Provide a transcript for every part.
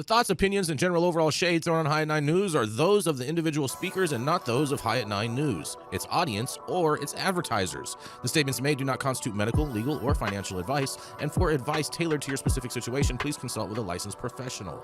The thoughts, opinions, and general overall shade thrown on High at 9 News are those of the individual speakers and not those of High at 9 News, its audience, or its advertisers. The statements made do not constitute medical, legal, or financial advice, and for advice tailored to your specific situation, please consult with a licensed professional.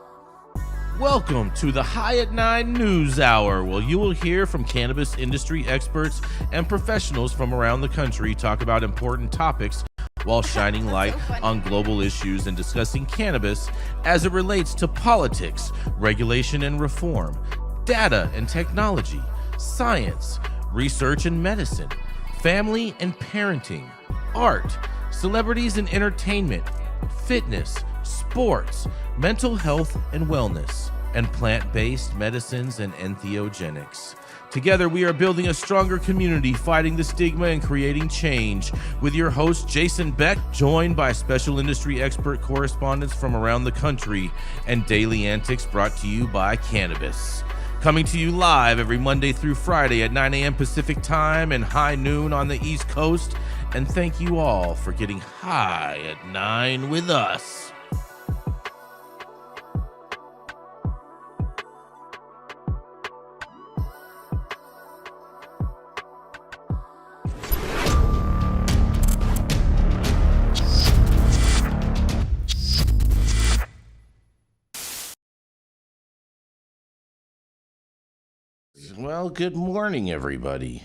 Welcome to the High at 9 News Hour, where you will hear from cannabis industry experts and professionals from around the country talk about important topics while shining light on global issues and discussing cannabis as it relates to politics, regulation and reform, data and technology, science, research and medicine, family and parenting, art, celebrities and entertainment, fitness, sports, mental health and wellness, and plant-based medicines and entheogenics. Together, we are building a stronger community, fighting the stigma and creating change. With your host, Jason Beck, joined by special industry expert correspondents from around the country, and daily antics brought to you by Cannabis. Coming to you live every Monday through Friday at 9 a.m. Pacific Time and high noon on the East Coast. And thank you all for getting high at 9 with us. Well, good morning, everybody.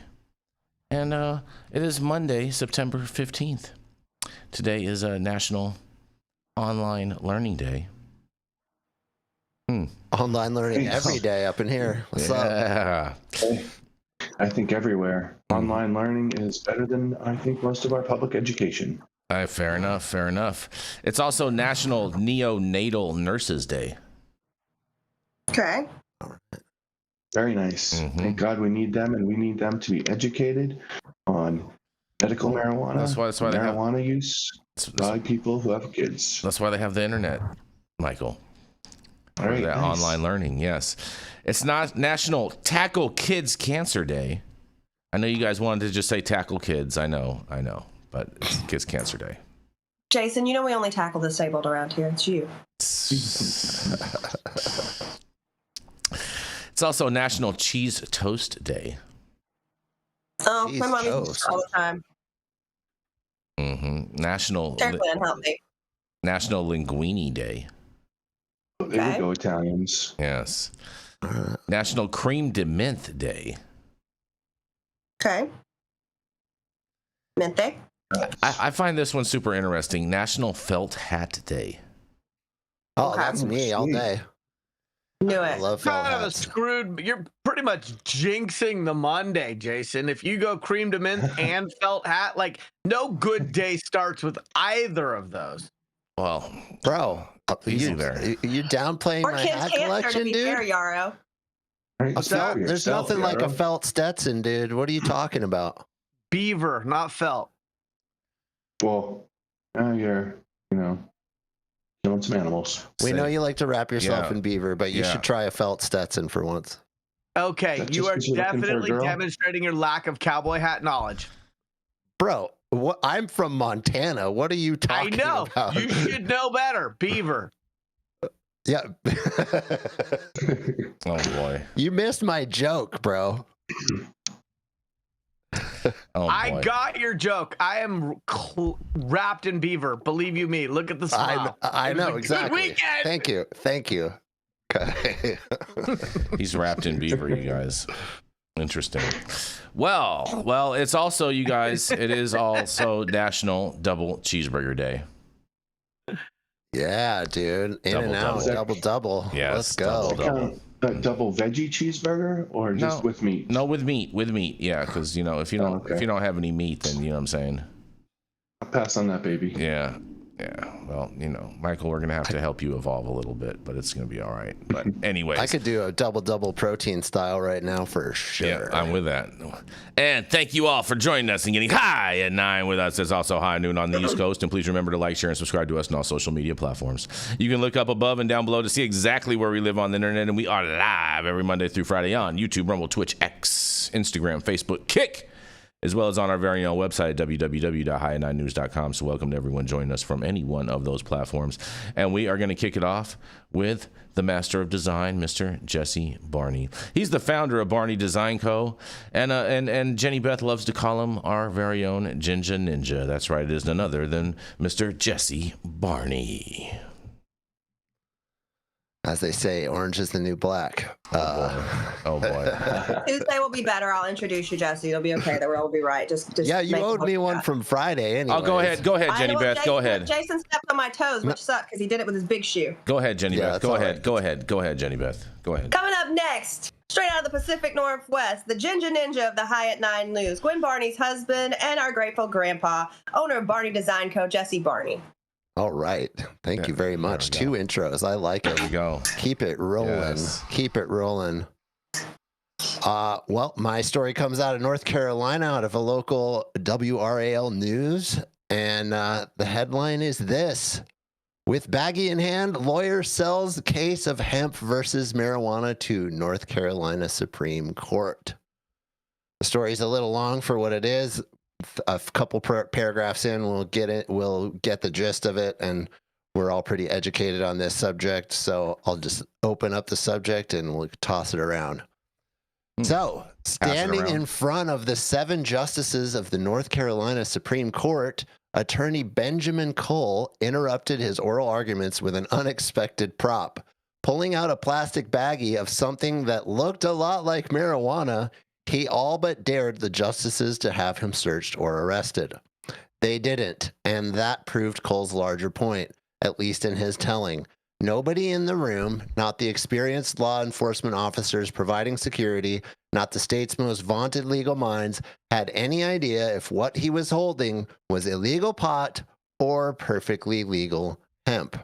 And it is Monday, September 15th. Today is a National Online Learning Day. Online learning every day up in here. What's up? I think everywhere. Online learning is better than, I think, most of our public education. Fair enough, fair enough. It's also National Neonatal Nurses Day. Okay. Very nice. Thank God we need them, and we need them to be educated on medical marijuana. That's why marijuana use by people who have kids. That's why they have the internet, Michael. All right, that nice. Online learning, yes. It's not National Tackle Kids Cancer Day. I know you guys wanted to just say tackle kids. I know, but it's Kids Cancer Day. Jason, you know we only tackle disabled around here. It's you. It's also National Cheese Toast Day. Oh, Cheese my mom uses toast. it all the time. National Terribly unhealthy. National Linguine Day. There we go, Italians. Yes. National Creme de Menthe Day. Okay. Menthe. I find this one super interesting. National Felt Hat Day. Oh, Okay. that's me all day. Knew I it. love felt Kind of a hats. screwed. You're pretty much jinxing the Monday, Jason. If you go cream de menthe and felt hat, like no good day starts with either of those. Well, Bro, easy there. you downplaying Or my kids hat cancer, to collection, be dude? fair, Yarrow. Right, A felt, speak for there's yourself, nothing like a Yarrow. felt Stetson, dude. What are you talking about? Beaver, not felt. Well, now you're, killing some animals. We know you like to wrap yourself Yeah. in beaver, but you Yeah. should try a felt Stetson for once. Okay, Is that you just are 'cause you're looking for a definitely girl? demonstrating your lack of cowboy hat knowledge. Bro, I'm from Montana. What are you I talking know. about? You should know better. Beaver. Yeah. oh boy. You missed my joke, bro. Oh boy. I got your joke. I am wrapped in beaver. Believe you me. Look at the smile. I It was a know good exactly. weekend. Thank you. Okay. He's wrapped in beaver, you guys. Interesting. Well, it's also, you guys, it is also National Double Cheeseburger Day. Yeah, dude. In and out, double. Yes, Let's go. double. A double veggie cheeseburger or just with meat? No, with meat. Yeah, because if you don't if you don't have any meat, then you know what I'm saying. I'll pass on that, baby. Yeah. Well, Michael, we're gonna have to help you evolve a little bit, but it's gonna be all right. But anyways, I could do a double protein style right now for sure. Yeah, I'm with that. And thank you all for joining us and getting high at 9 with us. It's also high noon on the East Coast. And please remember to like, share, and subscribe to us on all social media platforms. You can look up above and down below to see exactly where we live on the internet. And we are live every Monday through Friday on YouTube, Rumble, Twitch, X, Instagram, Facebook, Kick, as well as on our very own website, www.high9news.com. So welcome to everyone joining us from any one of those platforms. And we are going to kick it off with the master of design, Mr. Jesse Barney. He's the founder of Barney Design Co. And Jenny Beth loves to call him our very own Ginger Ninja. That's right, it is none other than Mr. Jesse Barney. As they say, orange is the new black. Oh boy. Tuesday will be better. I'll introduce you, Jesse. It'll be okay. The roll will be right. Just Yeah, you make owed it me look one bad. from Friday anyway. Oh, go ahead, Jenny Beth. Jason, Go ahead. Jason stepped on my toes, which sucked because he did it with his big shoe. Go ahead, Jenny Yeah, Beth. that's all right. Go ahead, Jenny Beth. Go ahead. Coming up next, straight out of the Pacific Northwest, the Ginger Ninja of the High at 9 News, Gwen Barney's husband and our grateful grandpa, owner of Barney Design Co., Jesse Barney. All right. Thank you very much. There we 2 intros. I like it. There we go. Keep it rolling. Yes. Keep it rolling. Well, my story comes out of North Carolina, out of a local WRAL news. And the headline is this: with baggie in hand, lawyer sells the case of hemp versus marijuana to North Carolina Supreme Court. The story's a little long for what it is. A couple paragraphs in, we'll get the gist of it, and we're all pretty educated on this subject, so I'll just open up the subject and we'll toss it around. So, standing in front of the 7 justices of the North Carolina Supreme Court, Attorney Benjamin Cole interrupted his oral arguments with an unexpected prop, pulling out a plastic baggie of something that looked a lot like marijuana. He all but dared the justices to have him searched or arrested. They didn't, and that proved Cole's larger point, at least in his telling. Nobody in the room, not the experienced law enforcement officers providing security, not the state's most vaunted legal minds, had any idea if what he was holding was illegal pot or perfectly legal hemp.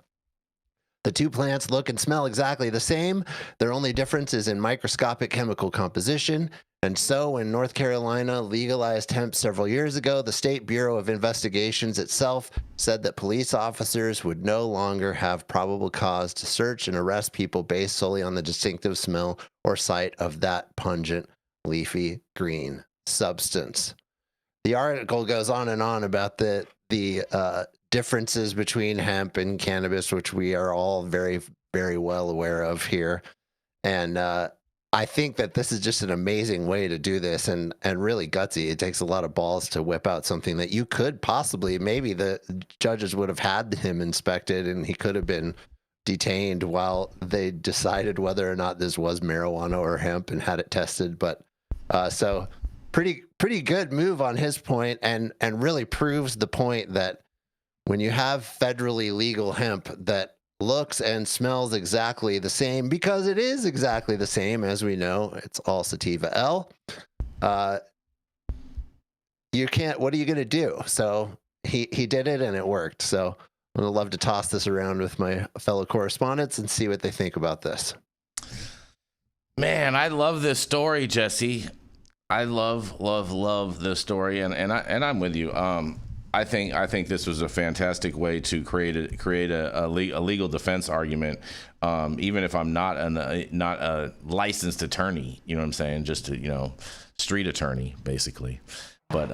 The 2 plants look and smell exactly the same. Their only difference is in microscopic chemical composition. And so when North Carolina legalized hemp several years ago, the State Bureau of Investigations itself said that police officers would no longer have probable cause to search and arrest people based solely on the distinctive smell or sight of that pungent, leafy green substance. The article goes on and on about the differences between hemp and cannabis, which we are all very, very well aware of here. And I think that this is just an amazing way to do this, and really gutsy. It takes a lot of balls to whip out something that you could possibly, maybe the judges would have had him inspected and he could have been detained while they decided whether or not this was marijuana or hemp and had it tested. But so pretty good move on his point, and really proves the point that when you have federally legal hemp that looks and smells exactly the same, because it is exactly the same, as we know, it's all sativa L. You can't, what are you going to do? So he did it and it worked. So I'm going to love to toss this around with my fellow correspondents and see what they think about this. Man, I love this story, Jesse. I love this story, and I'm with you. I think this was a fantastic way to create a legal defense argument, even if I'm not a licensed attorney. You know what I'm saying? Just a street attorney, basically. But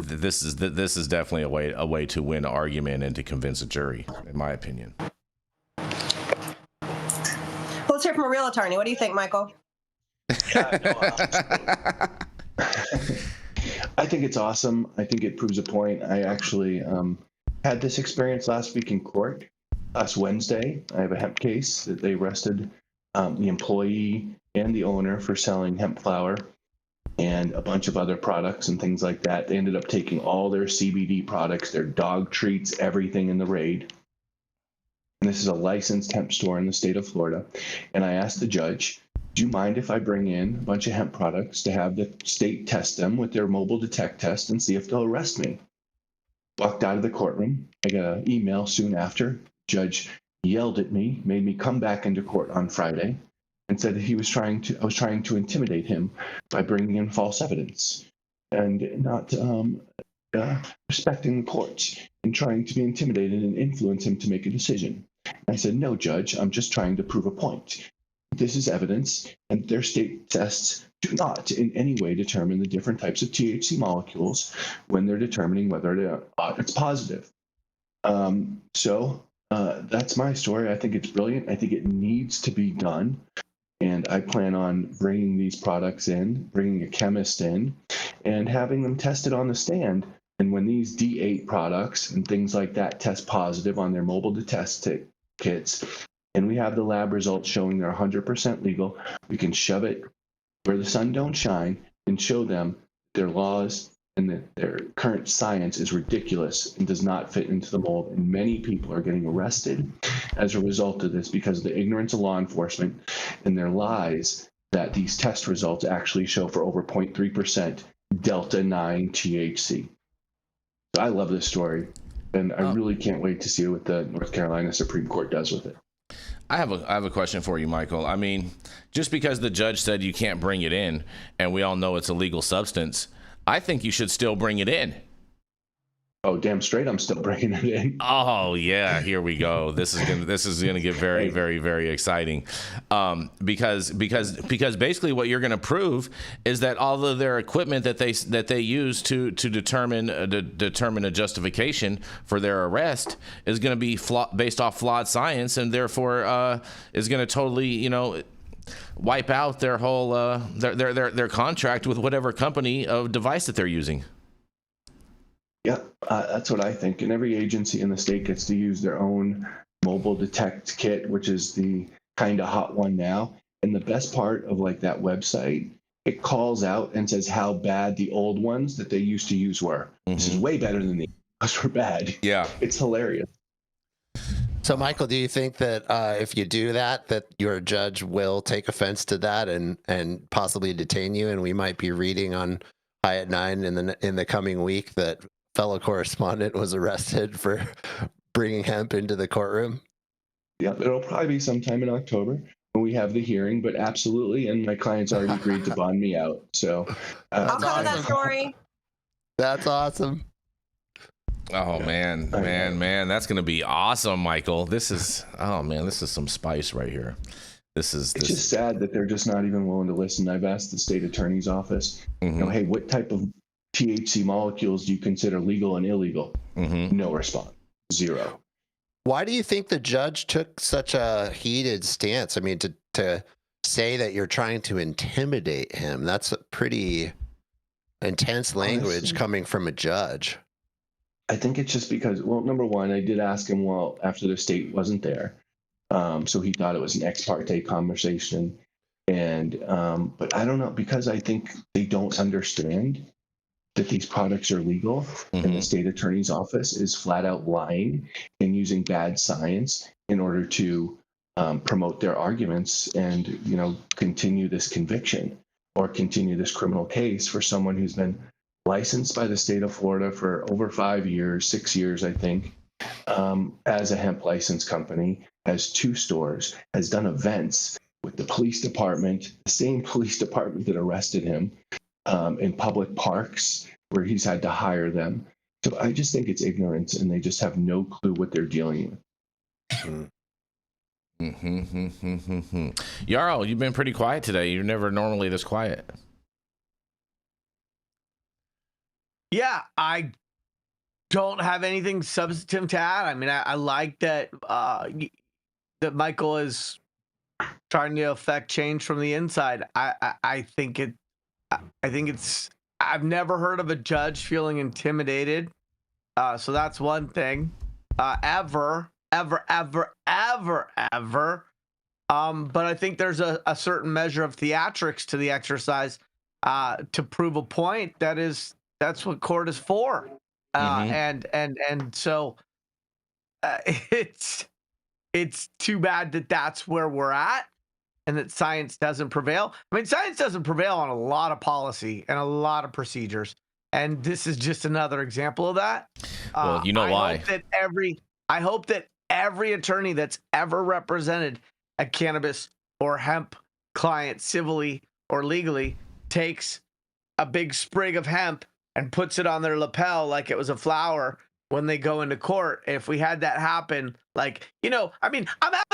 this is definitely a way to win an argument and to convince a jury, in my opinion. Let's hear from a real attorney. What do you think, Michael? I think it's awesome. I think it proves a point. I actually had this experience last week in court. Last Wednesday, I have a hemp case that they arrested the employee and the owner for selling hemp flower and a bunch of other products and things like that. They ended up taking all their CBD products, their dog treats, everything in the raid. And this is a licensed hemp store in the state of Florida. And I asked the judge, do you mind if I bring in a bunch of hemp products to have the state test them with their mobile detect test and see if they'll arrest me? Walked out of the courtroom. I got an email soon after. Judge yelled at me, made me come back into court on Friday, and said that I was trying to intimidate him by bringing in false evidence and not respecting the court and trying to be intimidated and influence him to make a decision. I said, no, Judge, I'm just trying to prove a point. This is evidence, and their state tests do not in any way determine the different types of THC molecules when they're determining whether it's positive. That's my story. I think it's brilliant. I think it needs to be done. And I plan on bringing these products in, bringing a chemist in, and having them tested on the stand. And when these D8 products and things like that test positive on their mobile test kits, and we have the lab results showing they're 100% legal, we can shove it where the sun don't shine and show them their laws and that their current science is ridiculous and does not fit into the mold. And many people are getting arrested as a result of this because of the ignorance of law enforcement and their lies that these test results actually show for over 0.3% Delta 9 THC. So I love this story, and I really can't wait to see what the North Carolina Supreme Court does with it. I have a question for you, Michael. I mean, just because the judge said you can't bring it in, and we all know it's a legal substance, I think you should still bring it in. Oh, damn straight, I'm still bringing it in. Oh yeah, here we go. This is gonna get very, very, very exciting, because basically what you're gonna prove is that all of their equipment that they use to determine a justification for their arrest is gonna be based off flawed science, and therefore is gonna totally wipe out their whole their contract with whatever company of device that they're using. Yeah, that's what I think. And every agency in the state gets to use their own mobile detect kit, which is the kind of hot one now. And the best part of like that website, it calls out and says how bad the old ones that they used to use were. Mm-hmm. This is way better than the others were bad. Yeah, it's hilarious. So, Michael, do you think that if you do that your judge will take offense to that and possibly detain you? And we might be reading on High at 9 in the coming week that fellow correspondent was arrested for bringing hemp into the courtroom? Yeah, it'll probably be sometime in October when we have the hearing, but absolutely. And my client's already agreed to bond me out. So I'll cover that story. That's awesome. Oh man, that's gonna be awesome, Michael. This is some spice right here. It's just sad that they're just not even willing to listen. I've asked the state attorney's office, hey, what type of THC molecules do you consider legal and illegal? No response. Zero. Why do you think the judge took such a heated stance? I mean, to say that you're trying to intimidate him, that's a pretty intense language coming from a judge. I think it's just because, well, number one, I did ask him, after the state wasn't there. So he thought it was an ex parte conversation. And, but I don't know, because I think they don't understand that these products are legal, and the state attorney's office is flat out lying and using bad science in order to promote their arguments and, continue this conviction or continue this criminal case for someone who's been licensed by the state of Florida for over 5 years, 6 years, I think, as a hemp license company, has 2 stores, has done events with the police department, the same police department that arrested him, in public parks where he's had to hire them. So I just think it's ignorance, and they just have no clue what they're dealing with. Yarrow, you've been pretty quiet today. You're never normally this quiet. Yeah, I don't have anything substantive to add. I mean, I like that that Michael is trying to affect change from the inside. I think it's. I've never heard of a judge feeling intimidated. So that's one thing. Ever. But I think there's a certain measure of theatrics to the exercise to prove a point. That's what court is for. And so it's too bad that that's where we're at and that science doesn't prevail. I mean, science doesn't prevail on a lot of policy and a lot of procedures. And this is just another example of that. Well, you know why. I hope that every attorney that's ever represented a cannabis or hemp client civilly or legally takes a big sprig of hemp and puts it on their lapel like it was a flower when they go into court. If we had that happen, I'm having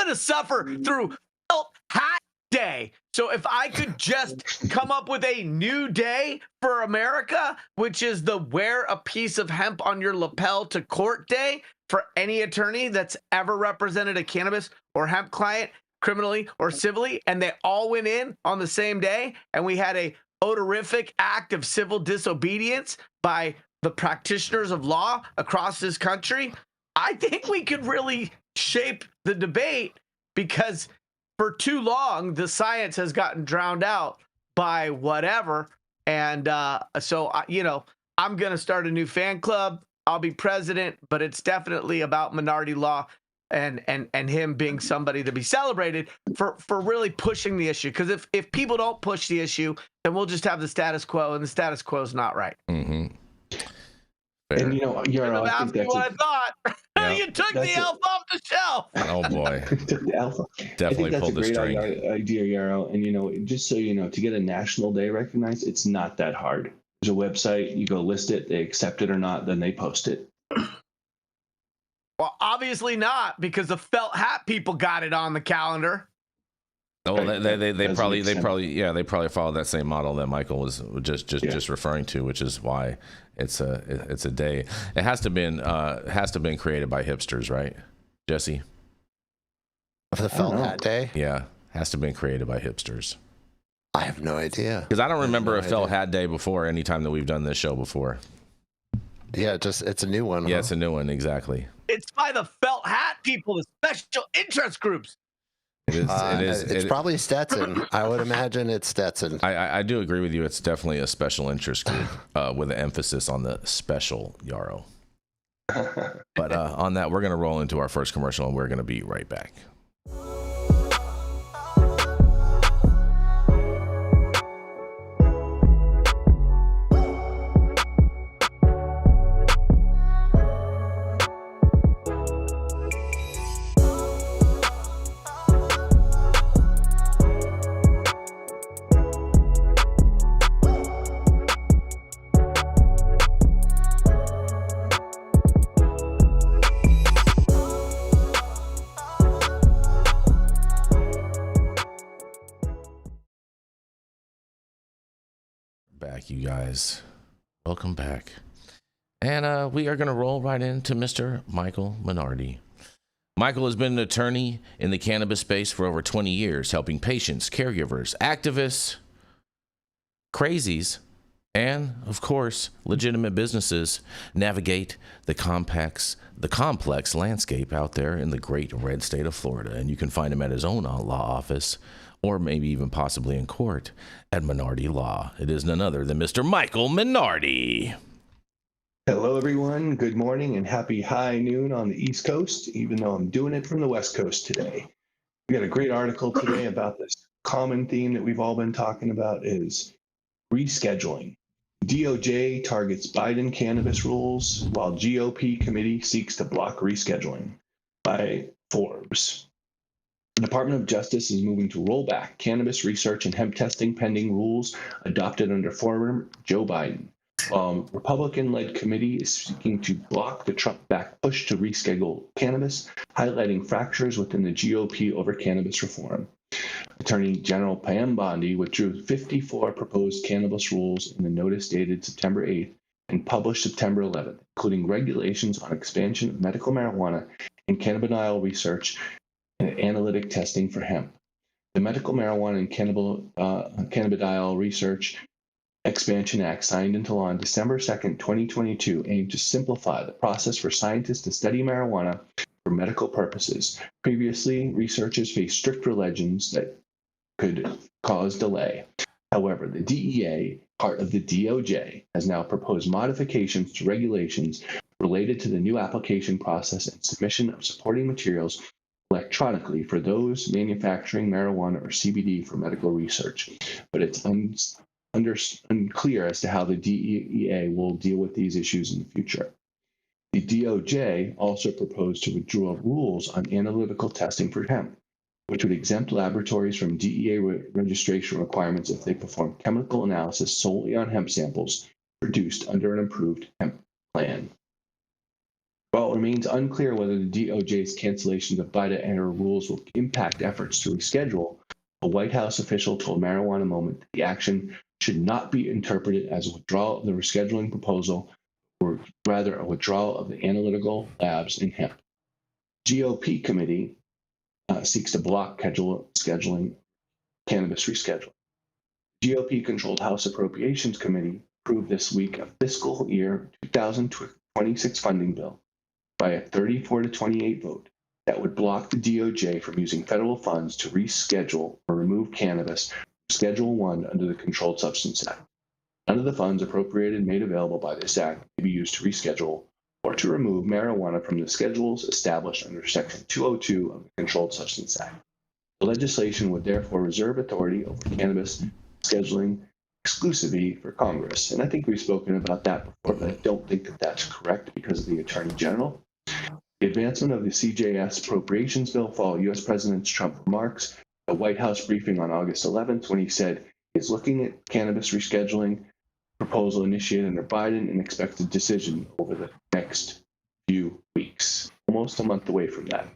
to suffer through felt hat day. So if I could just come up with a new day for America, which is the wear a piece of hemp on your lapel to court day for any attorney that's ever represented a cannabis or hemp client criminally or civilly, and they all went in on the same day, and we had a odorific act of civil disobedience by the practitioners of law across this country, I think we could really shape the debate, because for too long, the science has gotten drowned out by whatever. And so, I'm going to start a new fan club. I'll be president, but it's definitely about Minardi law and him being somebody to be celebrated for really pushing the issue. Because if people don't push the issue, then we'll just have the status quo, and the status quo is not right. Mm-hmm. And Yarrow, I think that's what I thought. Yeah. You took the elf off the shelf. Oh boy, the alpha. definitely pulled the string. Idea, Yarrow. And just so you know, to get a national day recognized, it's not that hard. There's a website, you go list it, they accept it or not, then they post it. Well, obviously not, because the felt hat people got it on the calendar. Oh, Right. they probably sense. follow that same model that Michael was just referring to, which is why it's a day. It has to have been created by hipsters, right, Jesse? For the felt hat day? Yeah, has to have been created by hipsters. I have no idea. Because I don't remember a felt hat day before any time that we've done this show before. Yeah, it's a new one. Yeah, huh? it's a new one, exactly. It's by the felt hat people, the special interest groups. It is. It's probably Stetson. I would imagine it's Stetson. I do agree with you. It's definitely a special interest group with an emphasis on the special, Yarrow. But on that, we're going to roll into our first commercial, and we're going to be right back. Back, you guys. Welcome back. And we are going to roll right into Mr. Michael Minardi. Michael has been an attorney in the cannabis space for over 20 years, helping patients, caregivers, activists, crazies, and, of course, legitimate businesses navigate the complex landscape out there in the great red state of Florida. And you can find him at his own law office, or maybe even possibly in court at Minardi Law. It is none other than Mr. Michael Minardi. Hello, everyone. Good morning and happy high noon on the East Coast, even though I'm doing it from the West Coast today. We got a great article today about this common theme that we've all been talking about is rescheduling. DOJ targets Biden cannabis rules while GOP committee seeks to block rescheduling, by Forbes. The Department of Justice is moving to roll back cannabis research and hemp testing pending rules adopted under former Joe Biden. Republican-led committee is seeking to block the Trump-backed push to reschedule cannabis, highlighting fractures within the GOP over cannabis reform. Attorney General Pam Bondi withdrew 54 proposed cannabis rules in the notice dated September 8th and published September 11th, including regulations on expansion of medical marijuana and cannabidiol research and analytic testing for hemp. The Medical Marijuana and Cannabidiol Research Expansion Act, signed into law on December 2nd, 2022, aimed to simplify the process for scientists to study marijuana for medical purposes. Previously, researchers faced stricter legends that could cause delay. However, the DEA, part of the DOJ, has now proposed modifications to regulations related to the new application process and submission of supporting materials electronically for those manufacturing marijuana or CBD for medical research. But it's unclear as to how the DEA will deal with these issues in the future. The DOJ also proposed to withdraw rules on analytical testing for hemp, which would exempt laboratories from DEA registration requirements if they perform chemical analysis solely on hemp samples produced under an approved hemp plan. While it remains unclear whether the DOJ's cancellations of Biden era rules will impact efforts to reschedule, a White House official told Marijuana Moment that the action should not be interpreted as a withdrawal of the rescheduling proposal, or rather a withdrawal of the analytical labs in hemp. GOP committee seeks to block scheduling cannabis rescheduling. GOP-controlled House Appropriations Committee approved this week a fiscal year 2026 funding bill by a 34 to 28 vote that would block the DOJ from using federal funds to reschedule or remove cannabis from Schedule 1 under the Controlled Substance Act. None of the funds appropriated and made available by this act may be used to reschedule or to remove marijuana from the schedules established under Section 202 of the Controlled Substance Act. The legislation would therefore reserve authority over cannabis scheduling exclusively for Congress. And I think we've spoken about that before, but I don't think that that's correct because of the Attorney General. The advancement of the CJS appropriations bill followed U.S. President Trump's remarks at a White House briefing on August 11th when he said he's looking at cannabis rescheduling proposal initiated under Biden and expects a decision over the next few weeks, almost a month away from that.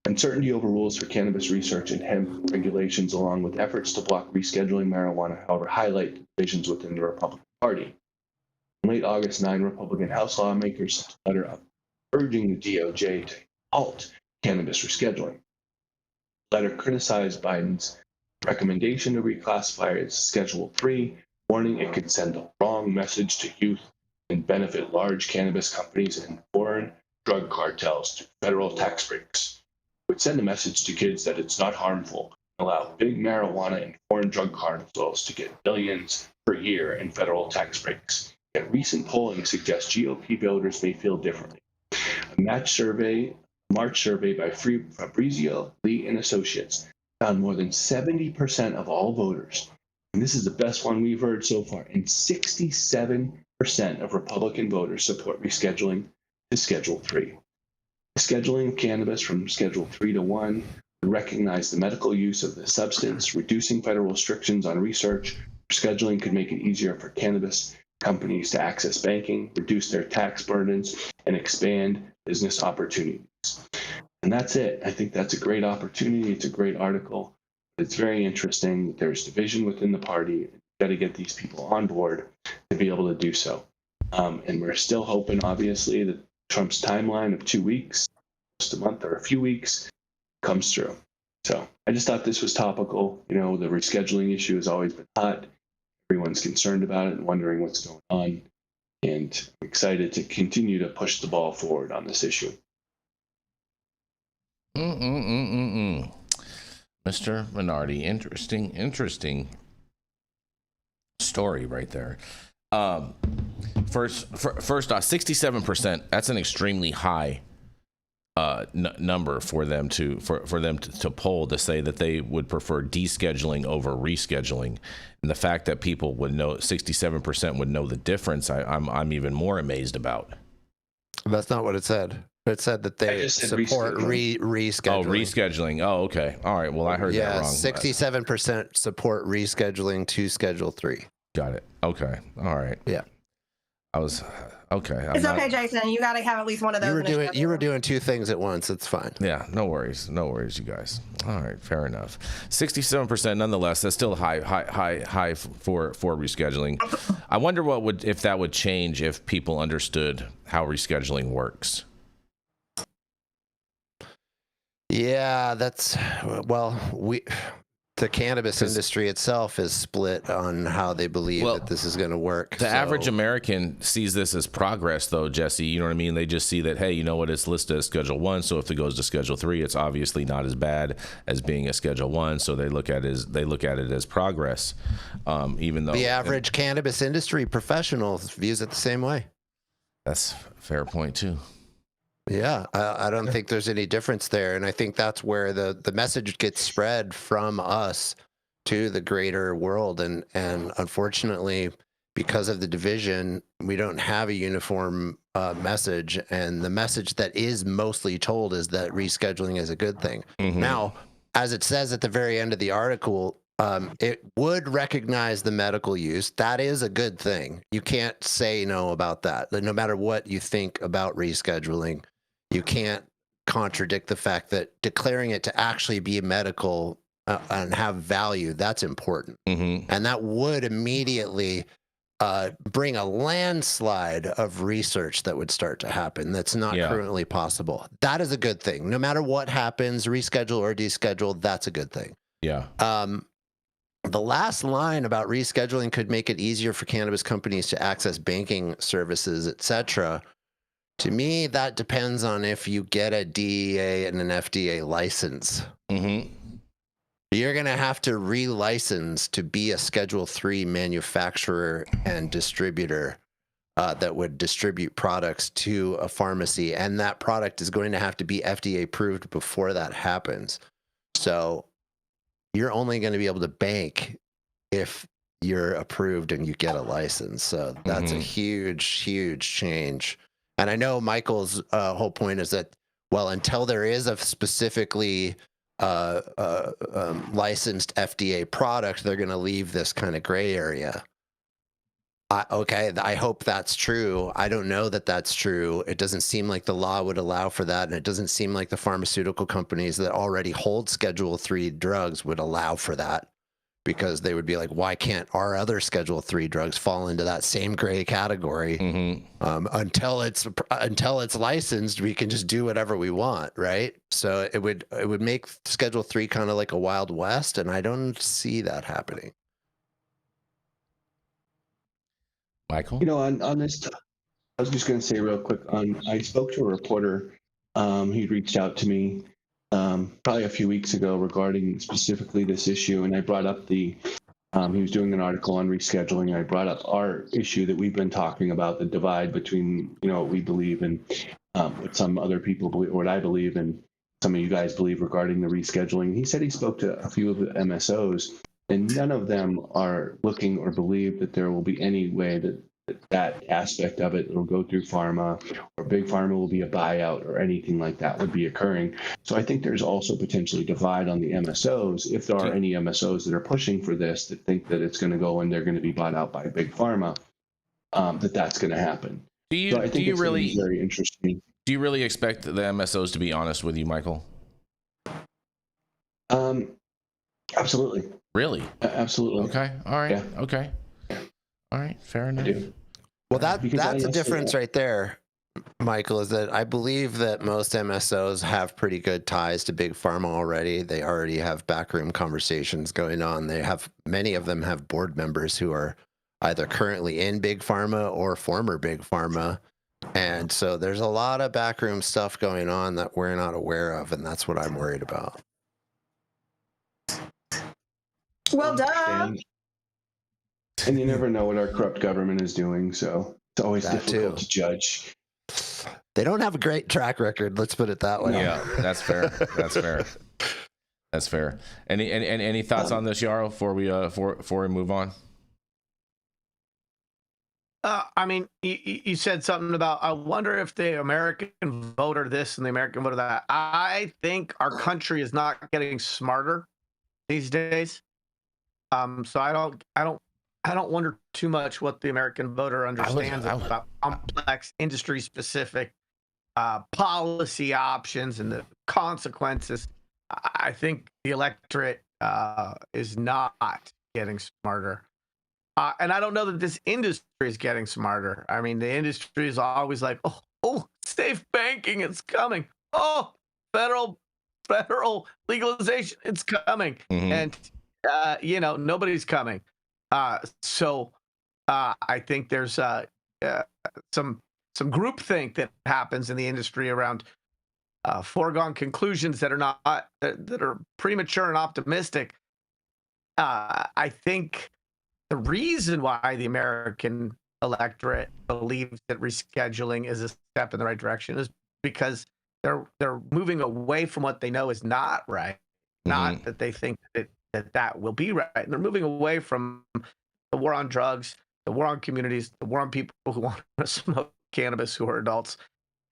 Uncertainty over rules for cannabis research and hemp regulations, along with efforts to block rescheduling marijuana, however, highlight divisions within the Republican Party. In late August, 9 Republican House lawmakers sent a letter urging the DOJ to halt cannabis rescheduling. The letter criticized Biden's recommendation to reclassify it as Schedule 3, warning it could send the wrong message to youth and benefit large cannabis companies and foreign drug cartels through federal tax breaks. It would send a message to kids that it's not harmful and allow big marijuana and foreign drug cartels to get billions per year in federal tax breaks. Yet recent polling suggests GOP voters may feel differently. A March survey by Fabrizio Lee and Associates found more than 70% of all voters, and this is the best one we've heard so far, and 67% of Republican voters support rescheduling to Schedule 3. The scheduling of cannabis from Schedule 3 to 1 would recognize the medical use of the substance, reducing federal restrictions on research. Scheduling could make it easier for cannabis companies to access banking, reduce their tax burdens, and expand business opportunities. And that's it. I think that's a great opportunity. It's a great article. It's very interesting. There's division within the party. You've got to get these people on board to be able to do so. And we're still hoping, obviously, that Trump's timeline of 2 weeks, just a month or a few weeks, comes through. So I just thought this was topical. You know, the rescheduling issue has always been hot. Everyone's concerned about it and wondering what's going on. And I'm excited to continue to push the ball forward on this issue. Mr. Minardi, interesting story right there. First off, 67%. That's an extremely high number for them to poll, to say that they would prefer descheduling over rescheduling, and the fact that people would know 67% would know the difference. I'm even more amazed about. That's not what it said. It said that they support rescheduling. Oh, rescheduling. Oh, okay. All right. Well, I heard that wrong. 67% support rescheduling to Schedule 3. Got it. Okay. All right. Yeah. I was okay. It's okay, Jason. You got to have at least one of those. You were doing two things at once. It's fine. Yeah. No worries, you guys. All right. Fair enough. 67%. Nonetheless, that's still high for rescheduling. I wonder if that would change if people understood how rescheduling works. Yeah, the cannabis industry itself is split on how they believe that this is going to work. The average American sees this as progress, though, Jesse. You know what I mean? They just see that, hey, you know what? It's listed as Schedule 1, so if it goes to Schedule 3, it's obviously not as bad as being a Schedule 1. So they look at it as progress, even though the average cannabis industry professional views it the same way. That's a fair point too. Yeah, I don't think there's any difference there. And I think that's where the message gets spread from us to the greater world. And unfortunately, because of the division, we don't have a uniform message. And the message that is mostly told is that rescheduling is a good thing. Mm-hmm. Now, as it says at the very end of the article, it would recognize the medical use. That is a good thing. You can't say no about that. No matter what you think about rescheduling, you can't contradict the fact that declaring it to actually be medical and have value, that's important. And that would immediately bring a landslide of research that would start to happen that's not currently possible. That is a good thing. No matter what happens, reschedule or deschedule, that's a good thing. Yeah. The last line about rescheduling could make it easier for cannabis companies to access banking services, etc. To me, that depends on if you get a DEA and an FDA license. You're going to have to relicense to be a Schedule III manufacturer and distributor that would distribute products to a pharmacy. And that product is going to have to be FDA approved before that happens. So you're only going to be able to bank if you're approved and you get a license. So that's a huge, huge change. And I know Michael's whole point is that, well, until there is a specifically licensed FDA product, they're going to leave this kind of gray area. Okay, I hope that's true. I don't know that that's true. It doesn't seem like the law would allow for that, and it doesn't seem like the pharmaceutical companies that already hold Schedule III drugs would allow for that, because they would be like, why can't our other Schedule III drugs fall into that same gray category? Until it's licensed, we can just do whatever we want, right? So it would make Schedule III kind of like a Wild West, and I don't see that happening. Michael? You know, on this, I was just going to say real quick, I spoke to a reporter. He reached out to me probably a few weeks ago regarding specifically this issue, and I brought up he was doing an article on rescheduling. I brought up our issue that we've been talking about, the divide between, you know, what we believe and what some other people believe, or what I believe and some of you guys believe regarding the rescheduling. He said he spoke to a few of the MSOs, and none of them are looking or believe that there will be any way that aspect of it will go through pharma, or big pharma will be a buyout, or anything like that would be occurring. So I think there's also potentially divide on the MSOs, if there are any MSOs that are pushing for this, that think that it's going to go and they're going to be bought out by big pharma, that's going to happen. So I think it's really very interesting. Do you really expect the MSOs to be honest with you, Michael? Absolutely. Really? Absolutely. Okay. All right. Yeah. Okay. All right. Fair enough. Well, that's a difference right there, Michael, is that I believe that most MSOs have pretty good ties to big pharma already. They already have backroom conversations going on. Many of them have board members who are either currently in big pharma or former big pharma. And so there's a lot of backroom stuff going on that we're not aware of, and that's what I'm worried about. Well done. And you never know what our corrupt government is doing, so it's always difficult to judge. They don't have a great track record, let's put it that way. Yeah, that's fair. That's fair. That's fair. Any thoughts on this, Yarrow, before we move on? I mean, you said something about, I wonder if the American voter this and the American voter that. I think our country is not getting smarter these days. So I don't wonder too much what the American voter understands about complex industry specific policy options and the consequences. I think the electorate is not getting smarter. And I don't know that this industry is getting smarter. I mean, the industry is always like, oh, safe banking, it's coming. Oh, federal legalization, it's coming. And, nobody's coming. So I think there's some groupthink that happens in the industry around foregone conclusions that are premature and optimistic. I think the reason why the American electorate believes that rescheduling is a step in the right direction is because they're moving away from what they know is not right, not that they think that will be right. And they're moving away from the war on drugs, the war on communities, the war on people who want to smoke cannabis who are adults,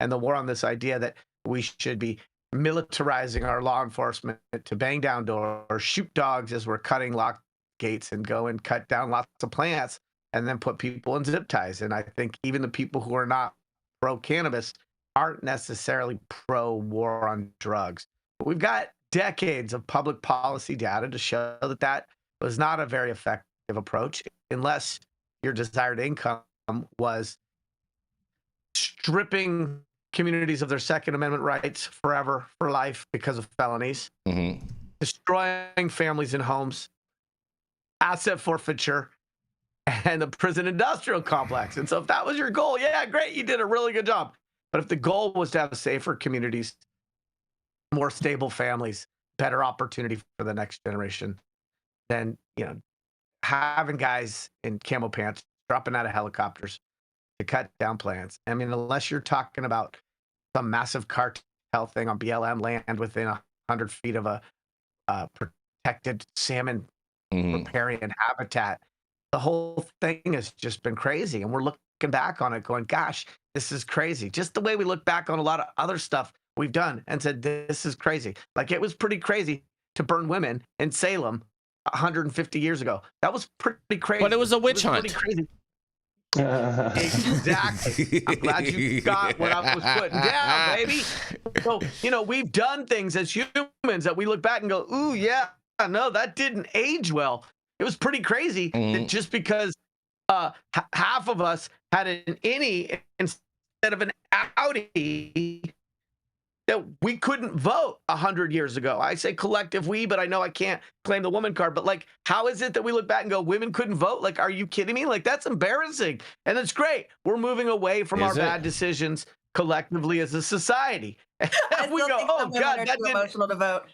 and the war on this idea that we should be militarizing our law enforcement to bang down doors, shoot dogs as we're cutting locked gates, and go and cut down lots of plants and then put people in zip ties. And I think even the people who are not pro-cannabis aren't necessarily pro-war on drugs. But we've got decades of public policy data to show that that was not a very effective approach unless your desired income was stripping communities of their Second Amendment rights forever, for life, because of felonies, destroying families and homes, asset forfeiture, and the prison industrial complex. And so if that was your goal, yeah, great, you did a really good job. But if the goal was to have safer communities, more stable families, better opportunity for the next generation, then, having guys in camo pants dropping out of helicopters to cut down plants. I mean, unless you're talking about some massive cartel thing on BLM land within 100 feet of a protected salmon riparian habitat, the whole thing has just been crazy. And we're looking back on it going, gosh, this is crazy. Just the way we look back on a lot of other stuff we've done and said, this is crazy. Like, it was pretty crazy to burn women in Salem 150 years ago. That was pretty crazy. But it was a witch hunt. Pretty crazy. Exactly. I'm glad you got what I was putting down, baby. So, we've done things as humans that we look back and go, ooh, yeah, no, that didn't age well. It was pretty crazy that just because half of us had an innie instead of an outie, that we couldn't vote 100 years ago. I say collective we, but I know I can't claim the woman card. But, like, how is it that we look back and go, women couldn't vote? Like, are you kidding me? Like, that's embarrassing. And it's great. We're moving away from our bad decisions collectively as a society. And we go, oh, God, that didn't... emotional to vote.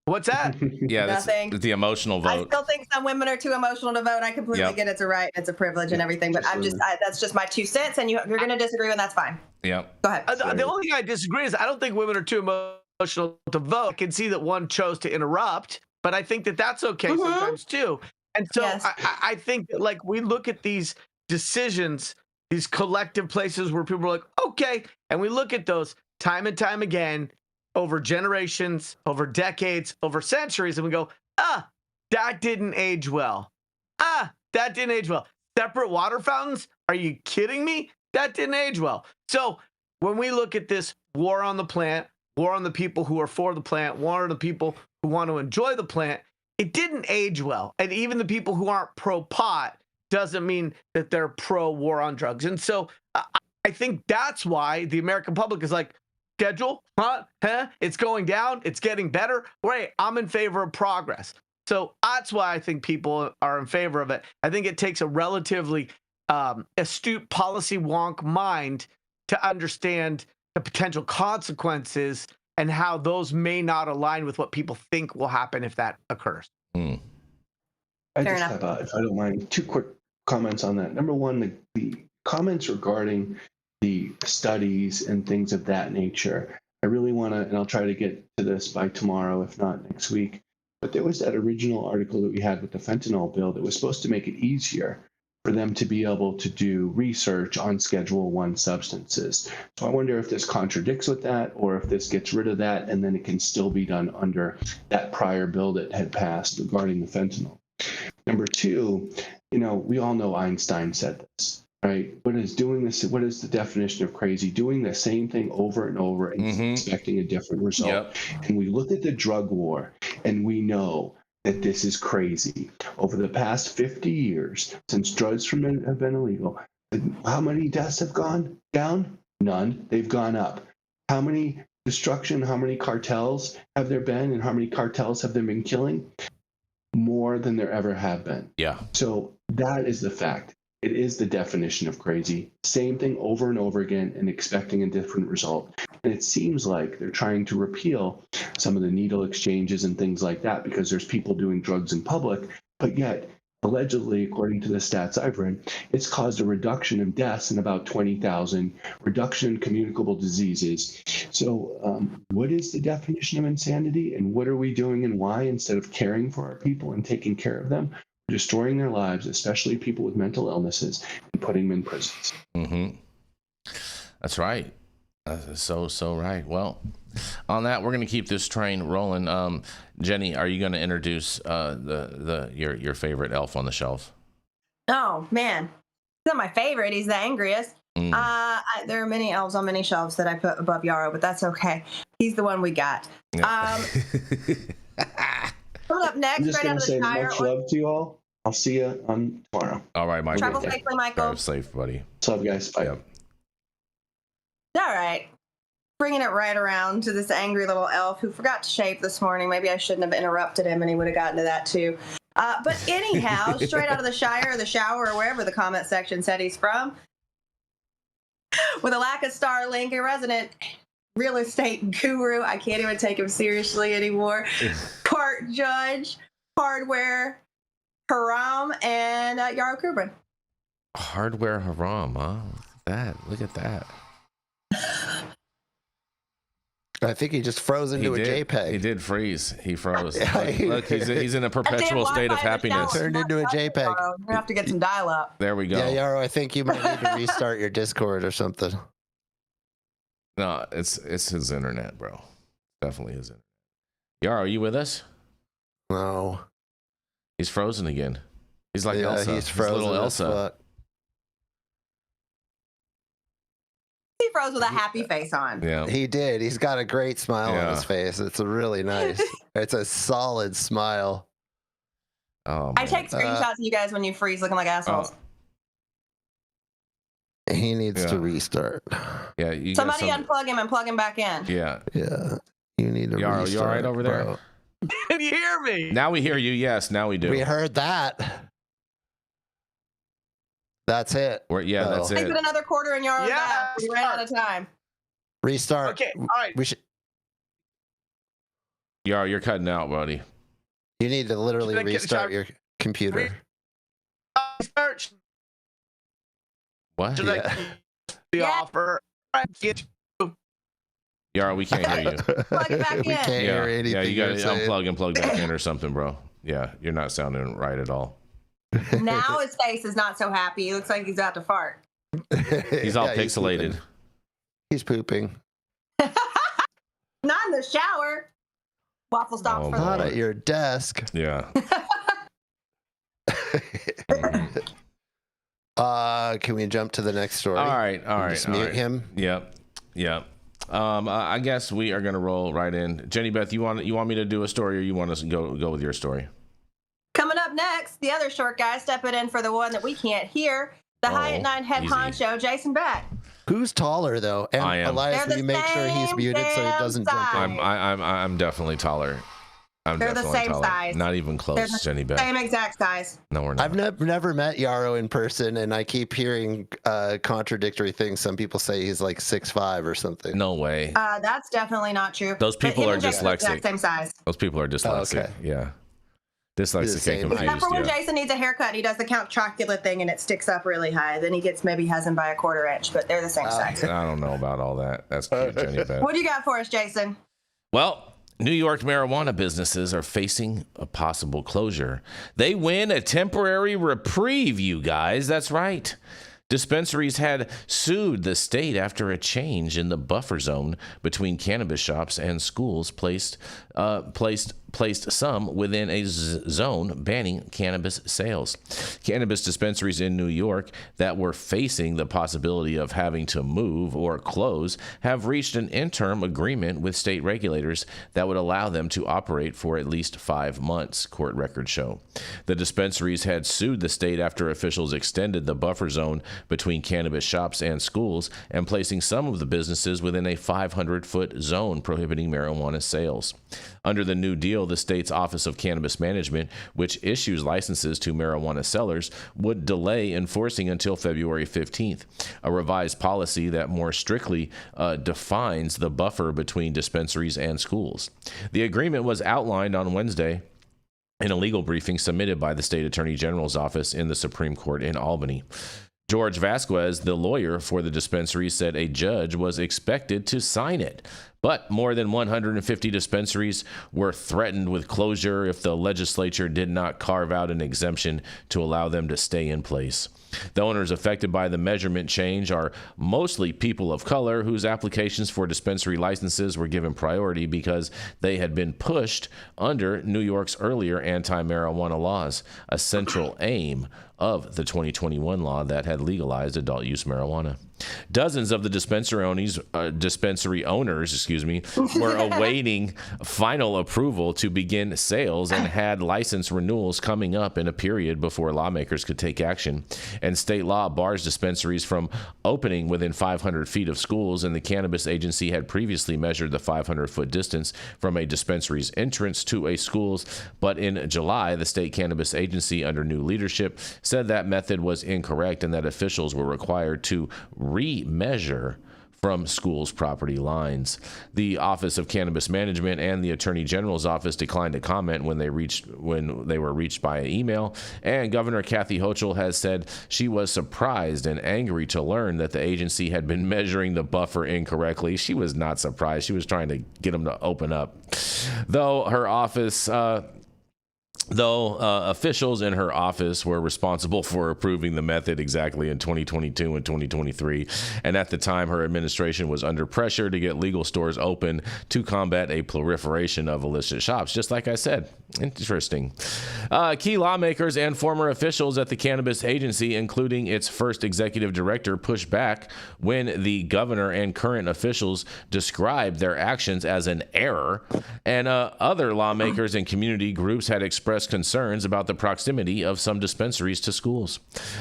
What's that? Yeah, that's the emotional vote. I still think some women are too emotional to vote. I completely get it's a right, it's a privilege and everything, but that's just my 2 cents, and you're going to disagree, and that's fine. Yeah. Go ahead. The only thing I disagree is I don't think women are too emotional to vote. I can see that one chose to interrupt, but I think that that's okay sometimes too. And so I think that, like, we look at these decisions, these collective places where people are like, okay, and we look at those time and time again, over generations, over decades, over centuries, and we go, that didn't age well. That didn't age well. Separate water fountains? Are you kidding me? That didn't age well. So when we look at this war on the plant, war on the people who are for the plant, war on the people who want to enjoy the plant, it didn't age well. And even the people who aren't pro-pot doesn't mean that they're pro-war on drugs. And so I think that's why the American public is like, schedule, it's going down, it's getting better. Great, I'm in favor of progress. So that's why I think people are in favor of it. I think it takes a relatively astute policy wonk mind to understand the potential consequences and how those may not align with what people think will happen if that occurs. I just have, if I don't mind, 2 quick comments on that. Number one, the comments regarding the studies and things of that nature. I really want to, and I'll try to get to this by tomorrow, if not next week, but there was that original article that we had with the fentanyl bill that was supposed to make it easier for them to be able to do research on Schedule 1 substances. So I wonder if this contradicts with that, or if this gets rid of that, and then it can still be done under that prior bill that had passed regarding the fentanyl. Number 2, we all know Einstein said this. Right? What is doing this? What is the definition of crazy? Doing the same thing over and over and expecting a different result. Yep. And we look at the drug war, and we know that this is crazy. Over the past 50 years, since drugs have been illegal, how many deaths have gone down? None. They've gone up. How many destruction? How many cartels have there been, and how many cartels have there been killing? More than there ever have been. Yeah. So that is the fact. It is the definition of crazy. Same thing over and over again and expecting a different result. And it seems like they're trying to repeal some of the needle exchanges and things like that because there's people doing drugs in public, but yet, allegedly, according to the stats I've read, it's caused a reduction in deaths in about 20,000, reduction in communicable diseases. So what is the definition of insanity, and what are we doing and why, instead of caring for our people and taking care of them? Destroying their lives, especially people with mental illnesses, and putting them in prisons. That's right. So right. Well, on that, we're going to keep this train rolling. Jenny, are you going to introduce your favorite elf on the shelf? Oh man, he's not my favorite. He's the angriest. There are many elves on many shelves that I put above Yarrow, but that's okay. He's the one we got. Yeah. Coming up next, I'm just right going out to of the say Shire. much love to you all. I'll see you on tomorrow. All right, Michael. Travel safely, Michael. Drive safe, buddy. What's up, guys? Bye. Yep. All right. Bringing it right around to this angry little elf who forgot to shave this morning. Maybe I shouldn't have interrupted him and he would have gotten to that too. But anyhow, straight out of the Shire or the shower or wherever the comment section said he's from, with a lack of Starlink, a resident real estate guru, I can't even take him seriously anymore, court judge, hardware, haram, and Yarrow Kubrin. Hardware haram, huh? Look at that. I think he just froze into a JPEG. He did freeze. He froze. Yeah, Look, he's in a perpetual state of happiness. Turned into a JPEG. You're gonna have to get some dial-up. There we go. Yeah, Yarrow, I think you might need to restart your Discord or something. No, it's his internet, bro. Definitely his internet. Yarrow, are you with us? No. He's frozen again. He's like Yeah, Elsa. he's frozen. Little as Elsa. fuck. He froze with a happy face on. Yeah. He did. He's got a great smile Yeah. on his face. It's really nice. It's a solid smile. Oh, I man. take screenshots of you guys when you freeze looking like assholes. He needs Yeah. to restart. Yeah. You Somebody got unplug him and plug him back in. Yeah. Yeah. You need to Yarrow, restart. you all right over there? bro. Can you hear me? Now we hear you. Yes, now we do. We heard that. That's it. Yeah, No. that's They it. put another quarter in Yarrow's Yeah, ass. We ran out of time. Restart. Okay, all right. We should. Yarrow, you're cutting out, buddy. You need to literally Should I get- restart should I- your computer. Search. What? Should Yeah. I the Yeah. offer? Get Yarrow, we can't hear you. Plug it back we in. can't Yeah, hear anything. yeah, you got to you're saying. unplug and plug back in or something, bro. Yeah, you're not sounding right at all. Now his face is not so happy. He looks like he's about to fart. He's all Yeah, pixelated. He's pooping. Not in the shower. Waffle stops Oh, for Not the at your desk. Yeah. Mhm. Can we jump to the next story? All right. Just mute him. Yep. I guess we are gonna roll right in. Jenny Beth, you want me to do a story, or you want us to go with your story? Coming up next, the other short guy stepping in for the one that we can't hear. The Hyatt 9 head easy. honcho, Jason Beck. Who's taller though? And I am. Elias, They're will the you make sure he's same muted so he damn doesn't jump size. in? I'm definitely taller. I'm They're the definitely same taller. size. Not even They're close, the Jenny Beth. Same exact size. No, we're not. I've never met Yarrow in person, and I keep hearing contradictory things. Some people say he's like 6'5" or something. No way. That's definitely not true. Those But people him are and Jason the dyslexic. exact same size. Those people are dyslexic. okay. Yeah. Dyslexic same. ain't Except for when confused. Yeah. Jason needs a haircut and he does the Count Chocula thing and it sticks up really high. Then he maybe has him by a quarter inch, but they're the same size. I don't know about all that. That's cute, Jenny Beth. What do you got for us, Jason? Well, New York marijuana businesses are facing a possible closure. They win a temporary reprieve, you guys. That's right. Dispensaries had sued the state after a change in the buffer zone between cannabis shops and schools placed some within a zone banning cannabis sales. Cannabis dispensaries in New York that were facing the possibility of having to move or close have reached an interim agreement with state regulators that would allow them to operate for at least 5 months, court records show. The dispensaries had sued the state after officials extended the buffer zone between cannabis shops and schools and placing some of the businesses within a 500-foot zone prohibiting marijuana sales. Under the new deal, the state's Office of Cannabis Management, which issues licenses to marijuana sellers, would delay enforcing until February 15th, a revised policy that more strictly defines the buffer between dispensaries and schools. The agreement was outlined on Wednesday in a legal briefing submitted by the state attorney general's office in the Supreme Court in Albany. George Vasquez, the lawyer for the dispensary, said a judge was expected to sign it. But more than 150 dispensaries were threatened with closure if the legislature did not carve out an exemption to allow them to stay in place. The owners affected by the measurement change are mostly people of color whose applications for dispensary licenses were given priority because they had been pushed under New York's earlier anti-marijuana laws, a central aim of the 2021 law that had legalized adult use marijuana. Dozens of the dispensary owners, were awaiting final approval to begin sales and had license renewals coming up in a period before lawmakers could take action. And state law bars dispensaries from opening within 500 feet of schools, and the Cannabis Agency had previously measured the 500-foot distance from a dispensary's entrance to a school's, but in July, the state Cannabis Agency, under new leadership, said that method was incorrect and that officials were required to remeasure from schools' property lines. The Office of Cannabis Management and the Attorney General's office declined to comment when they were reached by email. And Governor Kathy Hochul has said she was surprised and angry to learn that the agency had been measuring the buffer incorrectly. She was not surprised. She was trying to get them to open up. Though officials in her office were responsible for approving the method exactly in 2022 and 2023, and at the time her administration was under pressure to get legal stores open to combat a proliferation of illicit shops, just like I said. Interesting. Key lawmakers and former officials at the Cannabis Agency, including its first executive director, pushed back when the governor and current officials described their actions as an error, and other lawmakers and community groups had expressed concerns about the proximity of some dispensaries to schools.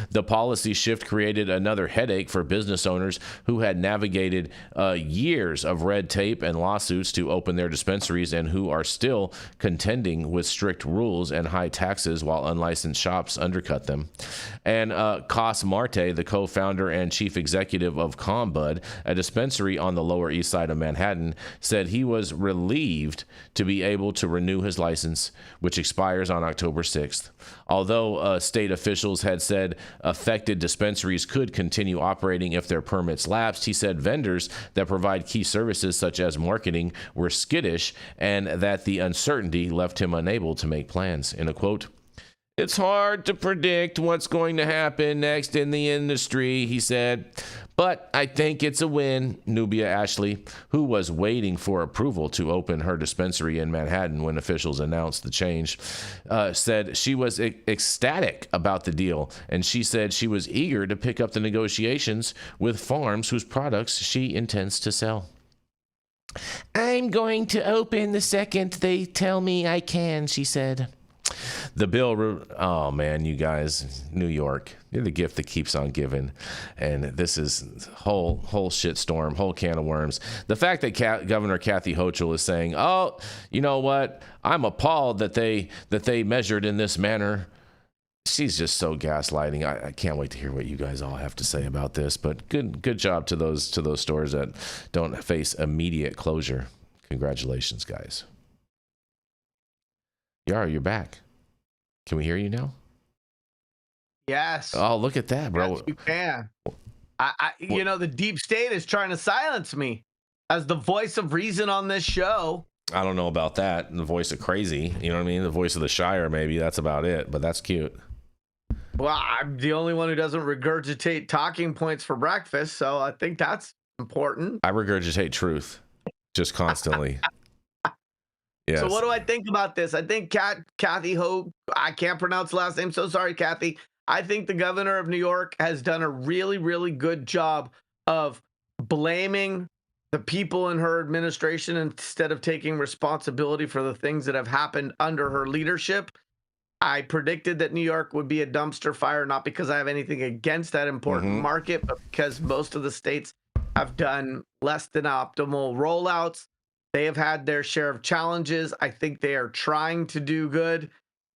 The policy shift created another headache for business owners who had navigated years of red tape and lawsuits to open their dispensaries and who are still contending with strict rules and high taxes while unlicensed shops undercut them. And Cos Marte, the co-founder and chief executive of Combud, a dispensary on the Lower East Side of Manhattan, said he was relieved to be able to renew his license, which expires on October 6th. Although state officials had said affected dispensaries could continue operating if their permits lapsed, he said vendors that provide key services such as marketing were skittish and that the uncertainty left him unable to make plans. In a quote, "It's hard to predict what's going to happen next in the industry," he said, "but I think it's a win." Nubia Ashley, who was waiting for approval to open her dispensary in Manhattan when officials announced the change, said she was ecstatic about the deal, and she said she was eager to pick up the negotiations with farms whose products she intends to sell. "I'm going to open the second they tell me I can," she said. The bill, oh man, you guys, New York, you're the gift that keeps on giving. And this is whole shitstorm, whole can of worms. The fact that Governor Kathy Hochul is saying, "Oh, you know what? I'm appalled that they measured in this manner." She's just so gaslighting. I can't wait to hear what you guys all have to say about this. But good job to those stores that don't face immediate closure. Congratulations, guys. Yarrow, you're back. Can we hear you now? Yes. Oh, look at that, bro. Yes, you can. The deep state is trying to silence me as the voice of reason on this show. I don't know about that. The voice of crazy, you know what I mean? The voice of the Shire, maybe. That's about it, but that's cute. Well, I'm the only one who doesn't regurgitate talking points for breakfast, so I think that's important. I regurgitate truth just constantly. Yes. So what do I think about this? I think Kathy Hope, I can't pronounce the last name, so sorry, Kathy. I think the governor of New York has done a really, really good job of blaming the people in her administration instead of taking responsibility for the things that have happened under her leadership. I predicted that New York would be a dumpster fire, not because I have anything against that important market, but because most of the states have done less than optimal rollouts. They have had their share of challenges. I think they are trying to do good.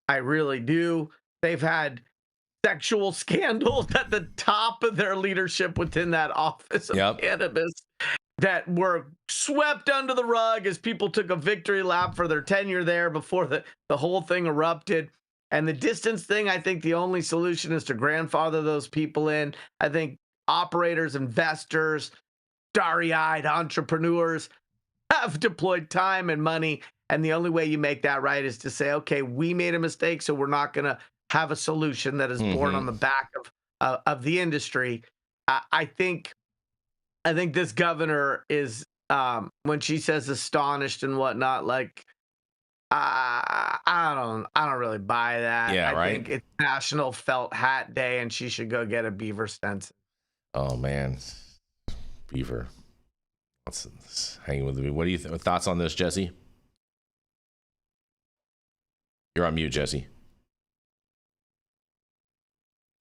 I really do. They've had sexual scandals at the top of their leadership within that office of cannabis that were swept under the rug as people took a victory lap for their tenure there before the whole thing erupted. And the distance thing, I think the only solution is to grandfather those people in. I think operators, investors, starry-eyed entrepreneurs have deployed time and money, and the only way you make that right is to say, okay, we made a mistake, so we're not going to have a solution that is born on the back of the industry. I think this governor is, when she says astonished and whatnot, like, I don't really buy that. Yeah, I think it's National Felt Hat Day, and she should go get a beaver stencil. Oh man, Beaver. Let's hang with me. What do you thoughts on this, Jesse? You're on mute, Jesse.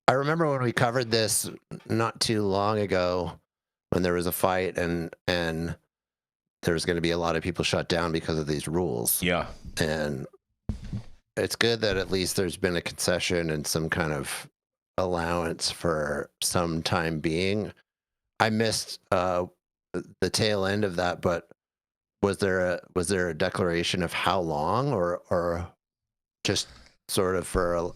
I remember when we covered this not too long ago, when there was a fight and there's going to be a lot of people shut down because of these rules. Yeah. And it's good that at least there's been a concession and some kind of allowance for some time being. I missed the tail end of that, but was there a declaration of how long or just sort of for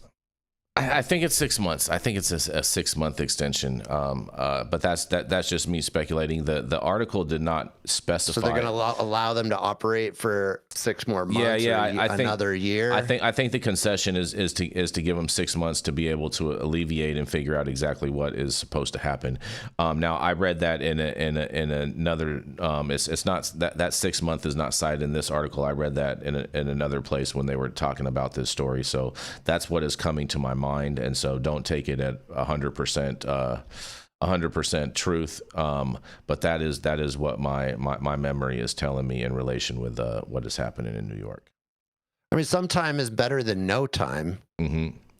I think it's 6 months. I think it's a 6 month extension. But that's just me speculating. The article did not specify. So they're going to allow them to operate for 6 more months. Yeah. I think another year. I think the concession is to give them 6 months to be able to alleviate and figure out exactly what is supposed to happen. Now I read that in another. It's not that 6 month is not cited in this article. I read that in another place when they were talking about this story. So that's what is coming to my mind. And so don't take it at 100% truth. But that is what my memory is telling me in relation with what is happening in New York. I mean, some time is better than no time,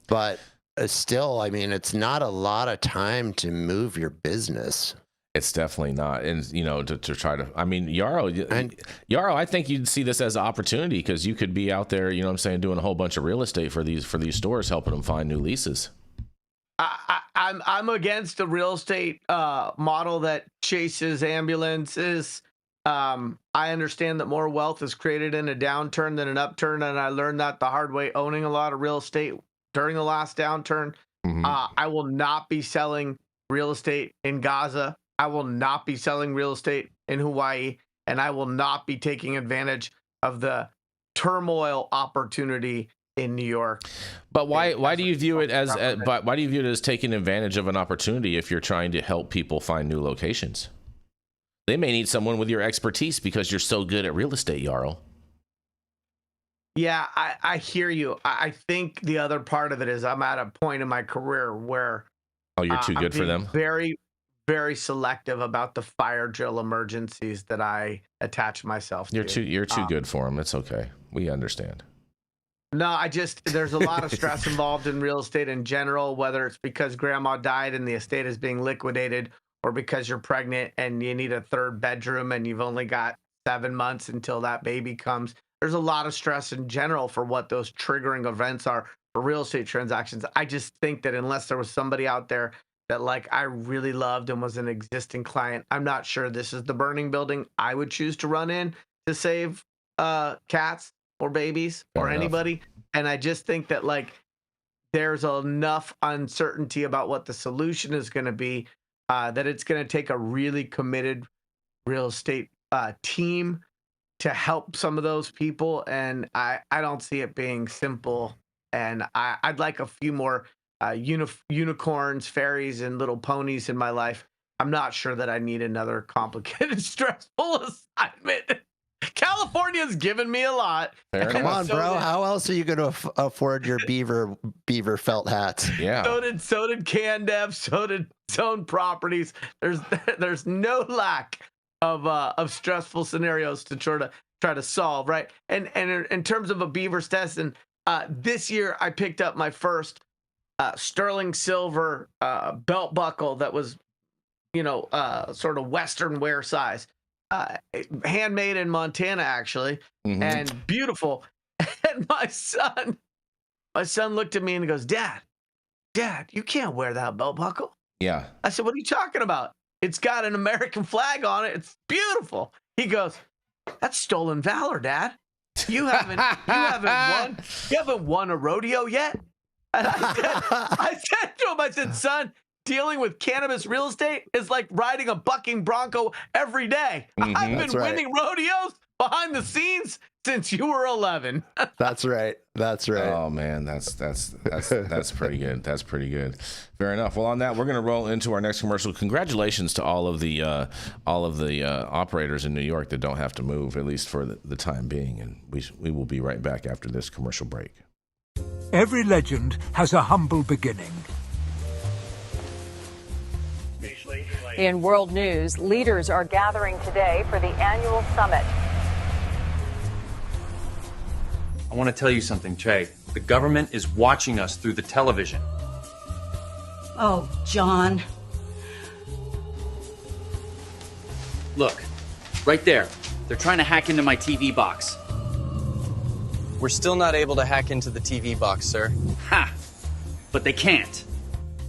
but still, I mean, it's not a lot of time to move your business. It's definitely not. And, to try to, I mean, Yarrow, I think you'd see this as an opportunity because you could be out there, doing a whole bunch of real estate for these stores, helping them find new leases. I'm against the real estate model that chases ambulances. I understand that more wealth is created in a downturn than an upturn. And I learned that the hard way owning a lot of real estate during the last downturn. I will not be selling real estate in Gaza. I will not be selling real estate in Hawaii, and I will not be taking advantage of the turmoil opportunity in New York. But why do you view it as taking advantage of an opportunity if you're trying to help people find new locations? They may need someone with your expertise because you're so good at real estate, Yarrow. Yeah, I hear you. I think the other part of it is I'm at a point in my career where you're too good for them. Very, very selective about the fire drill emergencies that I attach myself to. You're too good for them. It's okay. We understand. No, there's a lot of stress involved in real estate in general, whether it's because grandma died and the estate is being liquidated or because you're pregnant and you need a third bedroom and you've only got 7 months until that baby comes. There's a lot of stress in general for what those triggering events are for real estate transactions. I just think that unless there was somebody out there that I really loved and was an existing client, I'm not sure this is the burning building I would choose to run in to save cats or babies or anybody. And I just think that there's enough uncertainty about what the solution is going to be that it's going to take a really committed real estate team to help some of those people. And I don't see it being simple. And I'd like a few more unicorns, fairies, and little ponies in my life. I'm not sure that I need another complicated, stressful assignment. California's given me a lot. Come on, bro. How else are you going to afford your beaver felt hats? Yeah. So did CanDev. So did Zone Properties. There's no lack of stressful scenarios to try to solve, right? And in terms of a beaver Stetson, this year I picked up my first sterling silver belt buckle that was, sort of Western wear size, handmade in Montana, actually, and beautiful. And my son looked at me and he goes, Dad, you can't wear that belt buckle. Yeah. I said, what are you talking about? It's got an American flag on it. It's beautiful. He goes, that's stolen valor, Dad. You haven't won a rodeo yet. And I said to him, I said, son, dealing with cannabis real estate is like riding a bucking bronco every day. I've been winning rodeos behind the scenes since you were 11. That's right. Oh man, that's pretty good. That's pretty good. Fair enough. Well, on that, we're gonna roll into our next commercial. Congratulations to all of the operators in New York that don't have to move, at least for the time being. And we will be right back after this commercial break. Every legend has a humble beginning. In world news, leaders are gathering today for the annual summit. I want to tell you something, Che. The government is watching us through the television. Oh, John. Look, right there. They're trying to hack into my TV box. We're still not able to hack into the TV box, sir. Ha! But they can't.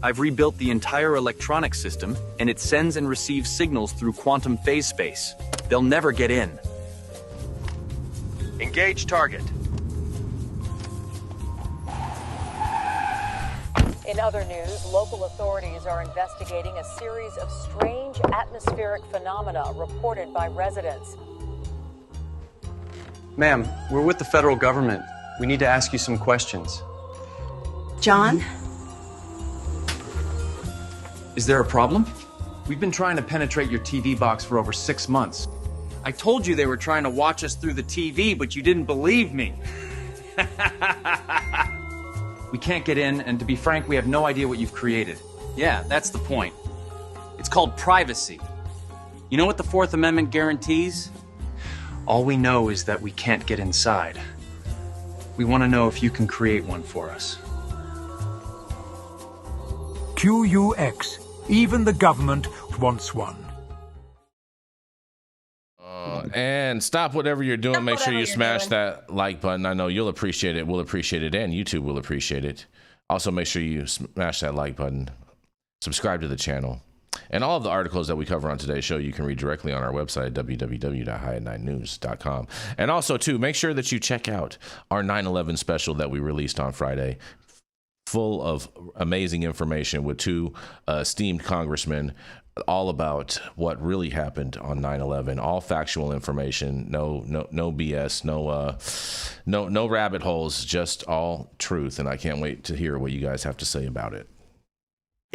I've rebuilt the entire electronic system, and it sends and receives signals through quantum phase space. They'll never get in. Engage target. In other news, local authorities are investigating a series of strange atmospheric phenomena reported by residents. Ma'am, we're with the federal government. We need to ask you some questions. John? Is there a problem? We've been trying to penetrate your TV box for over 6 months. I told you they were trying to watch us through the TV, but you didn't believe me. We can't get in, and to be frank, we have no idea what you've created. Yeah, that's the point. It's called privacy. You know what the Fourth Amendment guarantees? All we know is that we can't get inside. We want to know if you can create one for us. QUX. Even the government wants one. And stop whatever you're doing. Stop Make sure whatever you you're smash doing. that like button. I know you'll appreciate it. We'll appreciate it. And YouTube will appreciate it. Also, make sure you smash that like button. Subscribe to the channel. And all of the articles that we cover on today's show, you can read directly on our website, www.high9news.com. And also, too, make sure that you check out our 9/11 special that we released on Friday, full of amazing information with two esteemed congressmen, all about what really happened on 9/11. All factual information, no BS, no rabbit holes, just all truth. And I can't wait to hear what you guys have to say about it.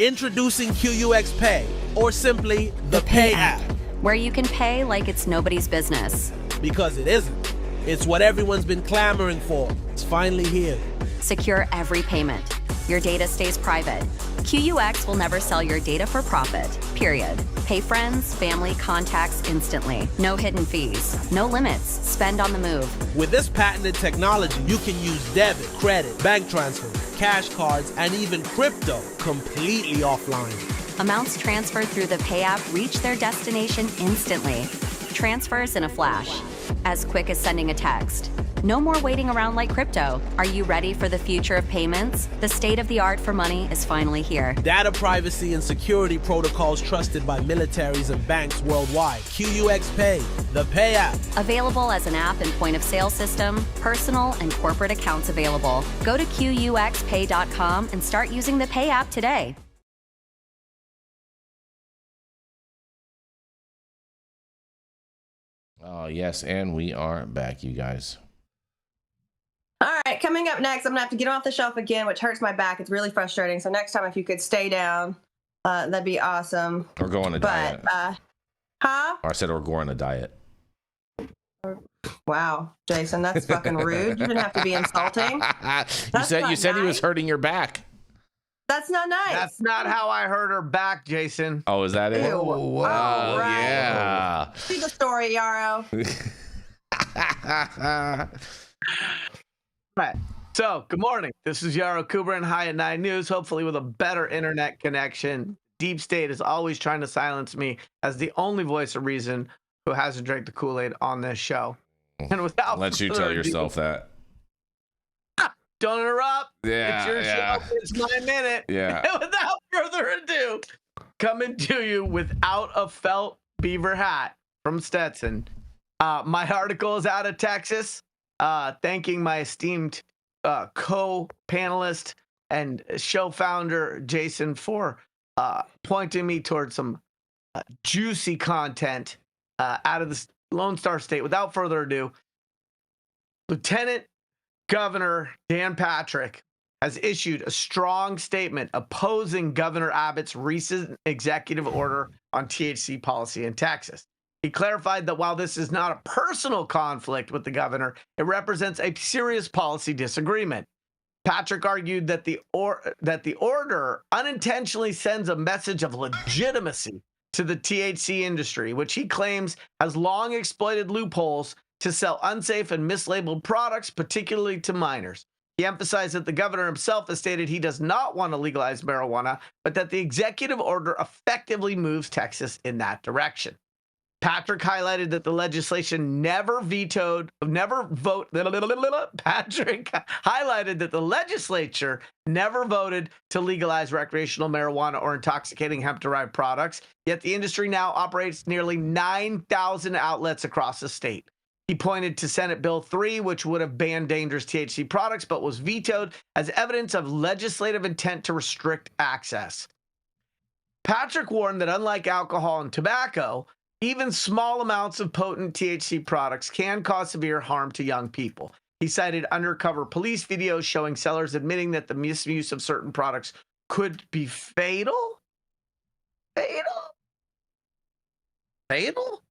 Introducing QUX Pay, or simply the Pay app. Where you can pay like it's nobody's business. Because it isn't. It's what everyone's been clamoring for. It's finally here. Secure every payment. Your data stays private. QUX will never sell your data for profit, period. Pay friends, family, contacts instantly. No hidden fees. No limits. Spend on the move. With this patented technology, you can use debit, credit, bank transfer, cash cards, and even crypto completely offline. Amounts transferred through the Pay app reach their destination instantly. Transfers in a flash. As quick as sending a text. No more waiting around like crypto. Are you ready for the future of payments? The state of the art for money is finally here. Data privacy and security protocols trusted by militaries and banks worldwide. QUX Pay, the Pay app. Available as an app and point of sale system, personal and corporate accounts available. Go to QUXPay.com and start using the Pay app today. Oh, yes, and we are back, you guys. All right, coming up next, I'm going to have to get off the shelf again, which hurts my back. It's really frustrating. So next time, if you could stay down, that'd be awesome. Or go on a diet. Huh? Or I said, or go on a diet. Wow, Jason, that's fucking rude. You didn't have to be insulting. You said he was hurting your back. That's not nice. That's not how I hurt her back, Jason. Oh, is that it? Ew. Wow. Right. Yeah. See the story, Yarrow. Right. So, good morning. This is Yarrow Kubrin, High at 9 News, hopefully with a better internet connection. Deep State is always trying to silence me as the only voice of reason who hasn't drank the Kool-Aid on this show. And without Let you tell yourself that. Don't interrupt. Yeah, It's your show. It's my minute. Yeah. And without further ado, coming to you without a felt beaver hat from Stetson. My article is out of Texas. Thanking my esteemed co-panelist and show founder, Jason, for pointing me towards some juicy content out of the Lone Star State. Without further ado, Lieutenant Governor Dan Patrick has issued a strong statement opposing Governor Abbott's recent executive order on THC policy in Texas. He clarified that while this is not a personal conflict with the governor, it represents a serious policy disagreement. Patrick argued that the order unintentionally sends a message of legitimacy to the THC industry, which he claims has long exploited loopholes to sell unsafe and mislabeled products, particularly to minors. He emphasized that the governor himself has stated he does not want to legalize marijuana, but that the executive order effectively moves Texas in that direction. Patrick highlighted that the legislation Patrick highlighted that the legislature never voted to legalize recreational marijuana or intoxicating hemp-derived products, yet the industry now operates nearly 9,000 outlets across the state. He pointed to Senate Bill 3, which would have banned dangerous THC products, but was vetoed as evidence of legislative intent to restrict access. Patrick warned that unlike alcohol and tobacco, even small amounts of potent THC products can cause severe harm to young people. He cited undercover police videos showing sellers admitting that the misuse of certain products could be fatal. Fatal?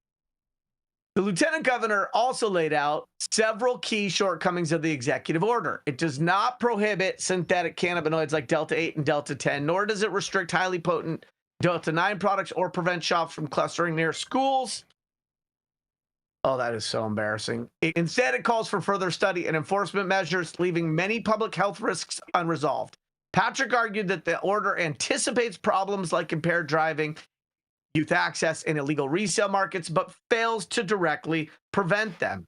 The lieutenant governor also laid out several key shortcomings of the executive order. It does not prohibit synthetic cannabinoids like Delta 8 and Delta 10, nor does it restrict highly potent Delta 9 products or prevent shops from clustering near schools. Oh, that is so embarrassing. Instead, it calls for further study and enforcement measures, leaving many public health risks unresolved. Patrick argued that the order anticipates problems like impaired driving, youth access, and illegal resale markets, but fails to directly prevent them.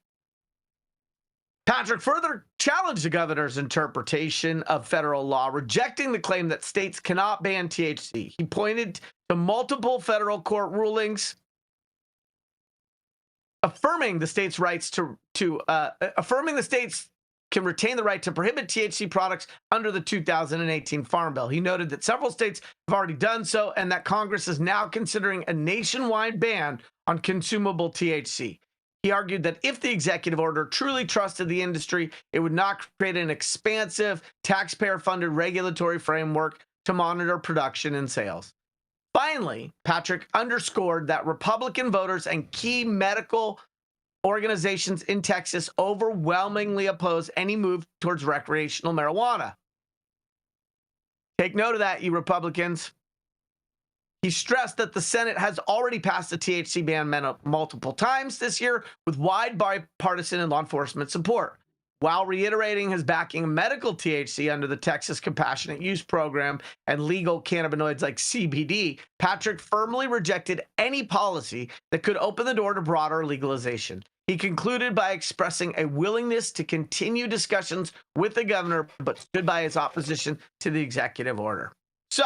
Patrick further challenged the governor's interpretation of federal law, rejecting the claim that states cannot ban THC. He pointed to multiple federal court rulings affirming the states' rights affirming the states can retain the right to prohibit THC products under the 2018 Farm Bill. He noted that several states have already done so and that Congress is now considering a nationwide ban on consumable THC. He argued that if the executive order truly trusted the industry, it would not create an expansive, taxpayer-funded regulatory framework to monitor production and sales. Finally, Patrick underscored that Republican voters and key medical organizations in Texas overwhelmingly oppose any move towards recreational marijuana. Take note of that, you Republicans. He stressed that the Senate has already passed a THC ban multiple times this year with wide bipartisan and law enforcement support. While reiterating his backing of medical THC under the Texas Compassionate Use Program and legal cannabinoids like CBD, Patrick firmly rejected any policy that could open the door to broader legalization. He concluded by expressing a willingness to continue discussions with the governor, but stood by his opposition to the executive order. So,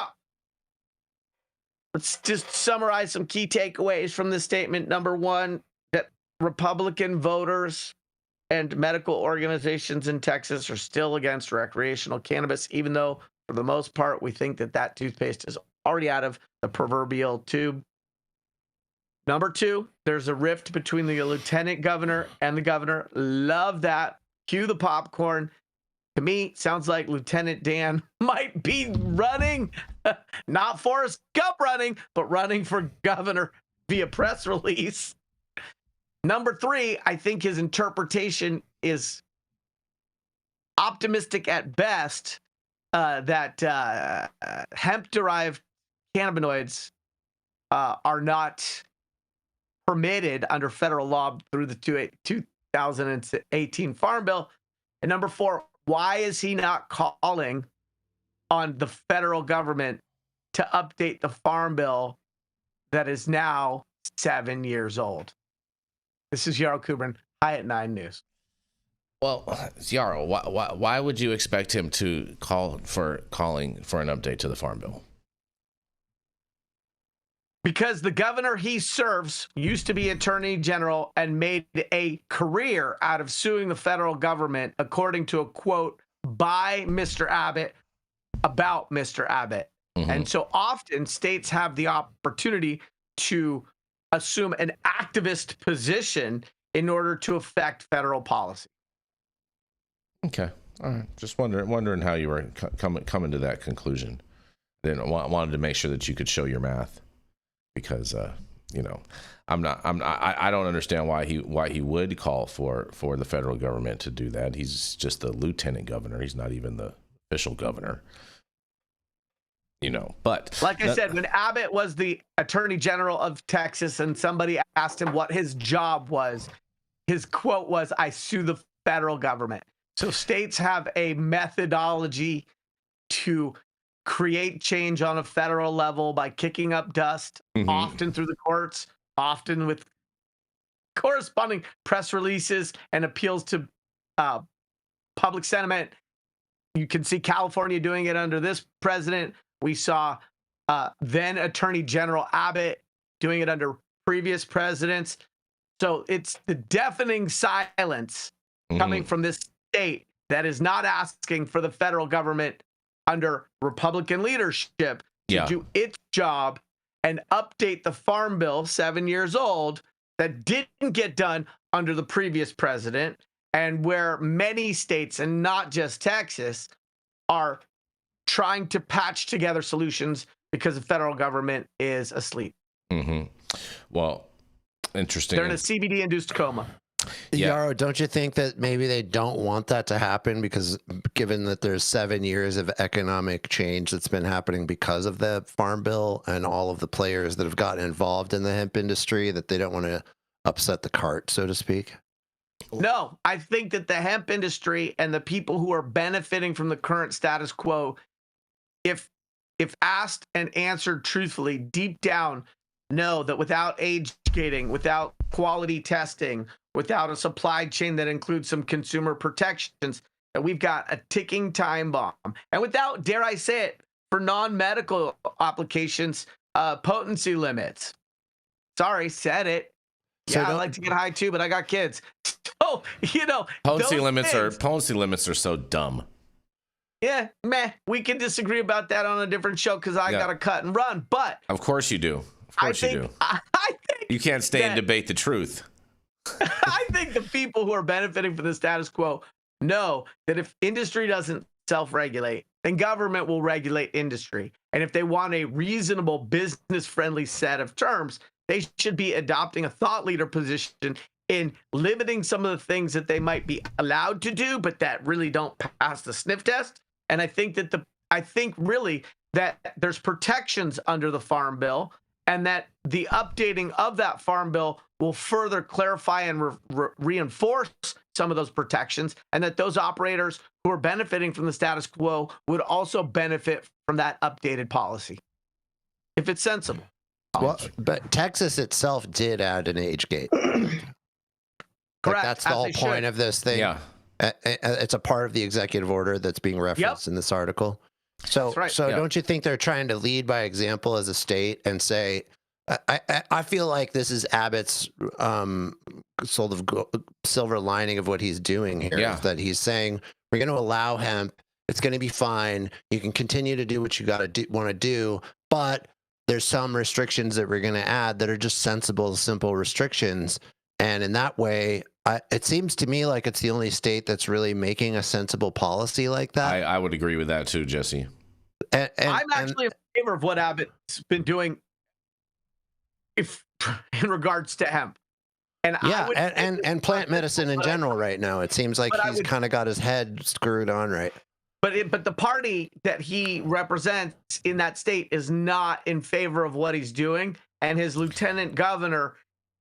let's just summarize some key takeaways from this statement. Number one, that Republican voters and medical organizations in Texas are still against recreational cannabis, even though, for the most part, we think that that toothpaste is already out of the proverbial tube. Number two, there's a rift between the lieutenant governor and the governor. Love that. Cue the popcorn. To me, sounds like Lieutenant Dan might be running, not Forrest Gump running, but running for governor via press release. Number three, I think his interpretation is optimistic at best that hemp-derived cannabinoids are not permitted under federal law through the 2018 Farm Bill. And number four, why is he not calling on the federal government to update the Farm Bill that is now 7 years old? This is Yarrow Kubrin, High at 9 News. Well, Yarrow, why would you expect him to calling for an update to the Farm Bill? Because the governor he serves used to be attorney general and made a career out of suing the federal government, according to a quote by Mr. Abbott about Mr. Abbott. Mm-hmm. And so often states have the opportunity to assume an activist position in order to affect federal policy. Okay. All right. Just wondering how you were coming to that conclusion. Wanted to make sure that you could show your math. Because I don't understand why he would call for the federal government to do that. He's just the lieutenant governor. He's not even the official governor. But like I said, when Abbott was the Attorney General of Texas and somebody asked him what his job was, his quote was, "I sue the federal government." So states have a methodology to create change on a federal level by kicking up dust, often through the courts, often with corresponding press releases and appeals to public sentiment. You can see California doing it under this president. We saw then Attorney General Abbott doing it under previous presidents. So it's the deafening silence coming from this state that is not asking for the federal government under Republican leadership to do its job and update the Farm Bill, 7 years old, that didn't get done under the previous president, and where many states, and not just Texas, are trying to patch together solutions because the federal government is asleep. Well, interesting. They're in a CBD-induced coma. Yarrow, don't you think that maybe they don't want that to happen because given that there's 7 years of economic change that's been happening because of the Farm Bill and all of the players that have gotten involved in the hemp industry, that they don't want to upset the cart, so to speak? No, I think that the hemp industry and the people who are benefiting from the current status quo, if asked and answered truthfully, deep down, know that without age gating, without quality testing, without a supply chain that includes some consumer protections, that we've got a ticking time bomb. And without, dare I say it, for non-medical applications, potency limits. Sorry, said it. Yeah, I like to get high too, but I got kids. So, potency limits are so dumb. Yeah, we can disagree about that on a different show because I got to cut and run. But of course you do. Of course you do. I think you can't stay and debate the truth. I think the people who are benefiting from the status quo know that if industry doesn't self-regulate, then government will regulate industry. And if they want a reasonable, business-friendly set of terms, they should be adopting a thought leader position in limiting some of the things that they might be allowed to do, but that really don't pass the sniff test. And I think really that there's protections under the Farm Bill, and that the updating of that Farm Bill will further clarify and reinforce some of those protections, and that those operators who are benefiting from the status quo would also benefit from that updated policy, if it's sensible. Well, but Texas itself did add an age gate. Correct. That's the whole point of this thing. Yeah. It's a part of the executive order that's being referenced in this article. So, don't you think they're trying to lead by example as a state and say, I feel like this is Abbott's sort of silver lining of what he's doing here. Is that he's saying, we're going to allow hemp. It's going to be fine. You can continue to do what you want to do, but there's some restrictions that we're going to add that are just sensible, simple restrictions. And in that way, it seems to me like it's the only state that's really making a sensible policy like that. I would agree with that too, Jesse. I'm actually in favor of what Abbott's been doing in regards to hemp. And and plant medicine in general right now. It seems like he's kind of got his head screwed on right. But the party that he represents in that state is not in favor of what he's doing, and his lieutenant governor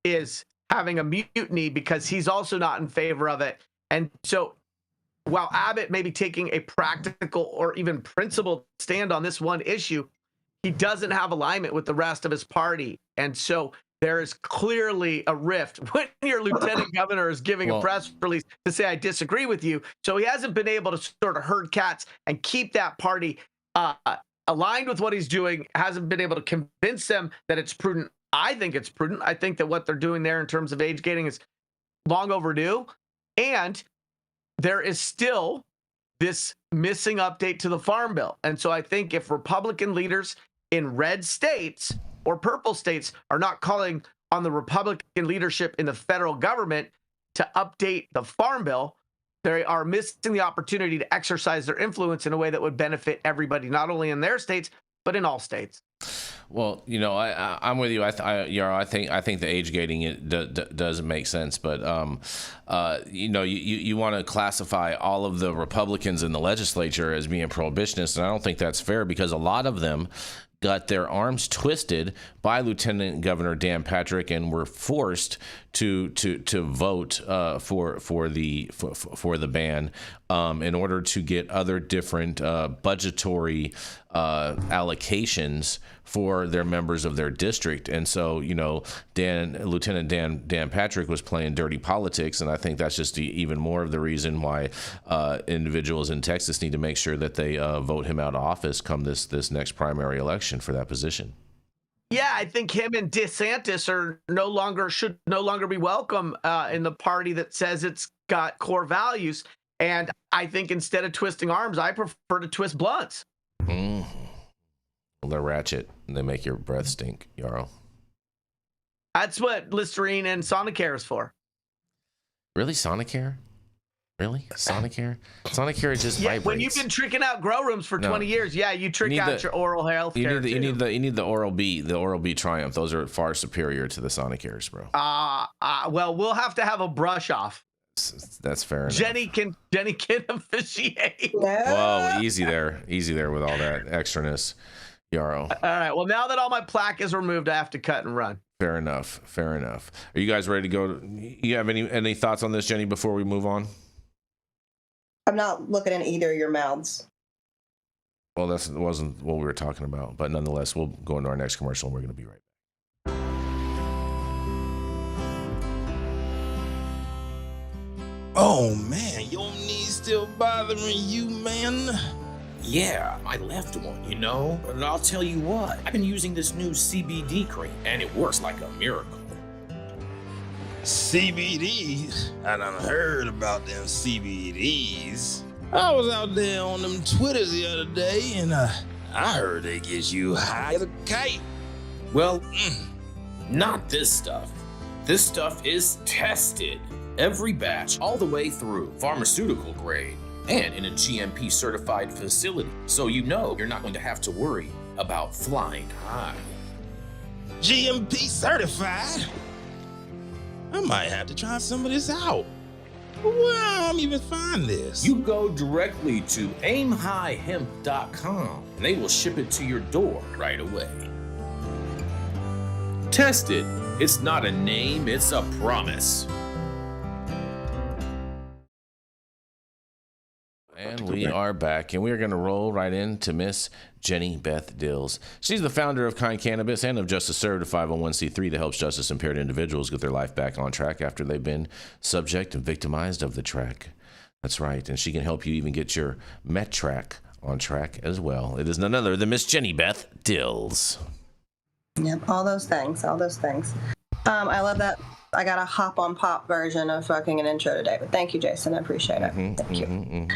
is having a mutiny because he's also not in favor of it. And so while Abbott may be taking a practical or even principled stand on this one issue, he doesn't have alignment with the rest of his party. And so there is clearly a rift when your lieutenant governor is giving a press release to say, I disagree with you. So he hasn't been able to sort of herd cats and keep that party aligned with what he's doing, hasn't been able to convince them that it's prudent. I think it's prudent. I think that what they're doing there in terms of age gating is long overdue. And there is still this missing update to the Farm Bill. And so I think if Republican leaders in red states or purple states are not calling on the Republican leadership in the federal government to update the Farm Bill, they are missing the opportunity to exercise their influence in a way that would benefit everybody, not only in their states, but in all states. Well, I'm with you. Yarrow, I think the age gating doesn't make sense, but you want to classify all of the Republicans in the legislature as being prohibitionists, and I don't think that's fair because a lot of them got their arms twisted by Lieutenant Governor Dan Patrick and were forced to vote for the ban in order to get other different budgetary allocations for their members of their district. And so, Lieutenant Dan Patrick was playing dirty politics, and I think that's just even more of the reason why individuals in Texas need to make sure that they vote him out of office come this next primary election for that position. Yeah, I think him and DeSantis should no longer be welcome in the party that says it's got core values. And I think instead of twisting arms, I prefer to twist blunts. Well, they're ratchet and they make your breath stink, Yarrow. That's what Listerine and Sonicare is for. Really, Sonicare? Really? Sonicare? Sonicare just vibrates. When you've been tricking out grow rooms for 20 years, you trick out your oral health care. You need the Oral B, the Oral B Triumph. Those are far superior to the Sonicares, bro. Well, we'll have to have a brush off. That's fair enough. Jenny can officiate. Whoa, easy there with all that extraness, Yarrow. All right. Well, now that all my plaque is removed, I have to cut and run. Fair enough. Are you guys ready to go? You have any thoughts on this, Jenny, before we move on? I'm not looking in either of your mouths. Well, that wasn't what we were talking about, but nonetheless, we'll go into our next commercial and we're going to be right back. Oh man, your knees still bothering you, man? Yeah, my left one, But I'll tell you what, I've been using this new CBD cream, and it works like a miracle. CBDs? I done heard about them CBDs. I was out there on them Twitters the other day, and I heard they get you high as a kite. Well, not this stuff. This stuff is tested. Every batch, all the way through, pharmaceutical grade, and in a GMP certified facility. So you're not going to have to worry about flying high. GMP certified? I might have to try some of this out. Where am I even find this? You go directly to aimhighhemp.com and they will ship it to your door right away. Test it. It's not a name, it's a promise. And we are back, and we are going to roll right into Miss Jenny Beth Dills. She's the founder of Kind Cannabis and of Justice Served, a 501c3 that helps justice-impaired individuals get their life back on track after they've been subject and victimized of the track. That's right, and she can help you even get your Met track on track as well. It is none other than Miss Jenny Beth Dills. Yep, all those things. I love that. I got a hop on pop version of fucking an intro today, but thank you, Jason. I appreciate it. Thank you.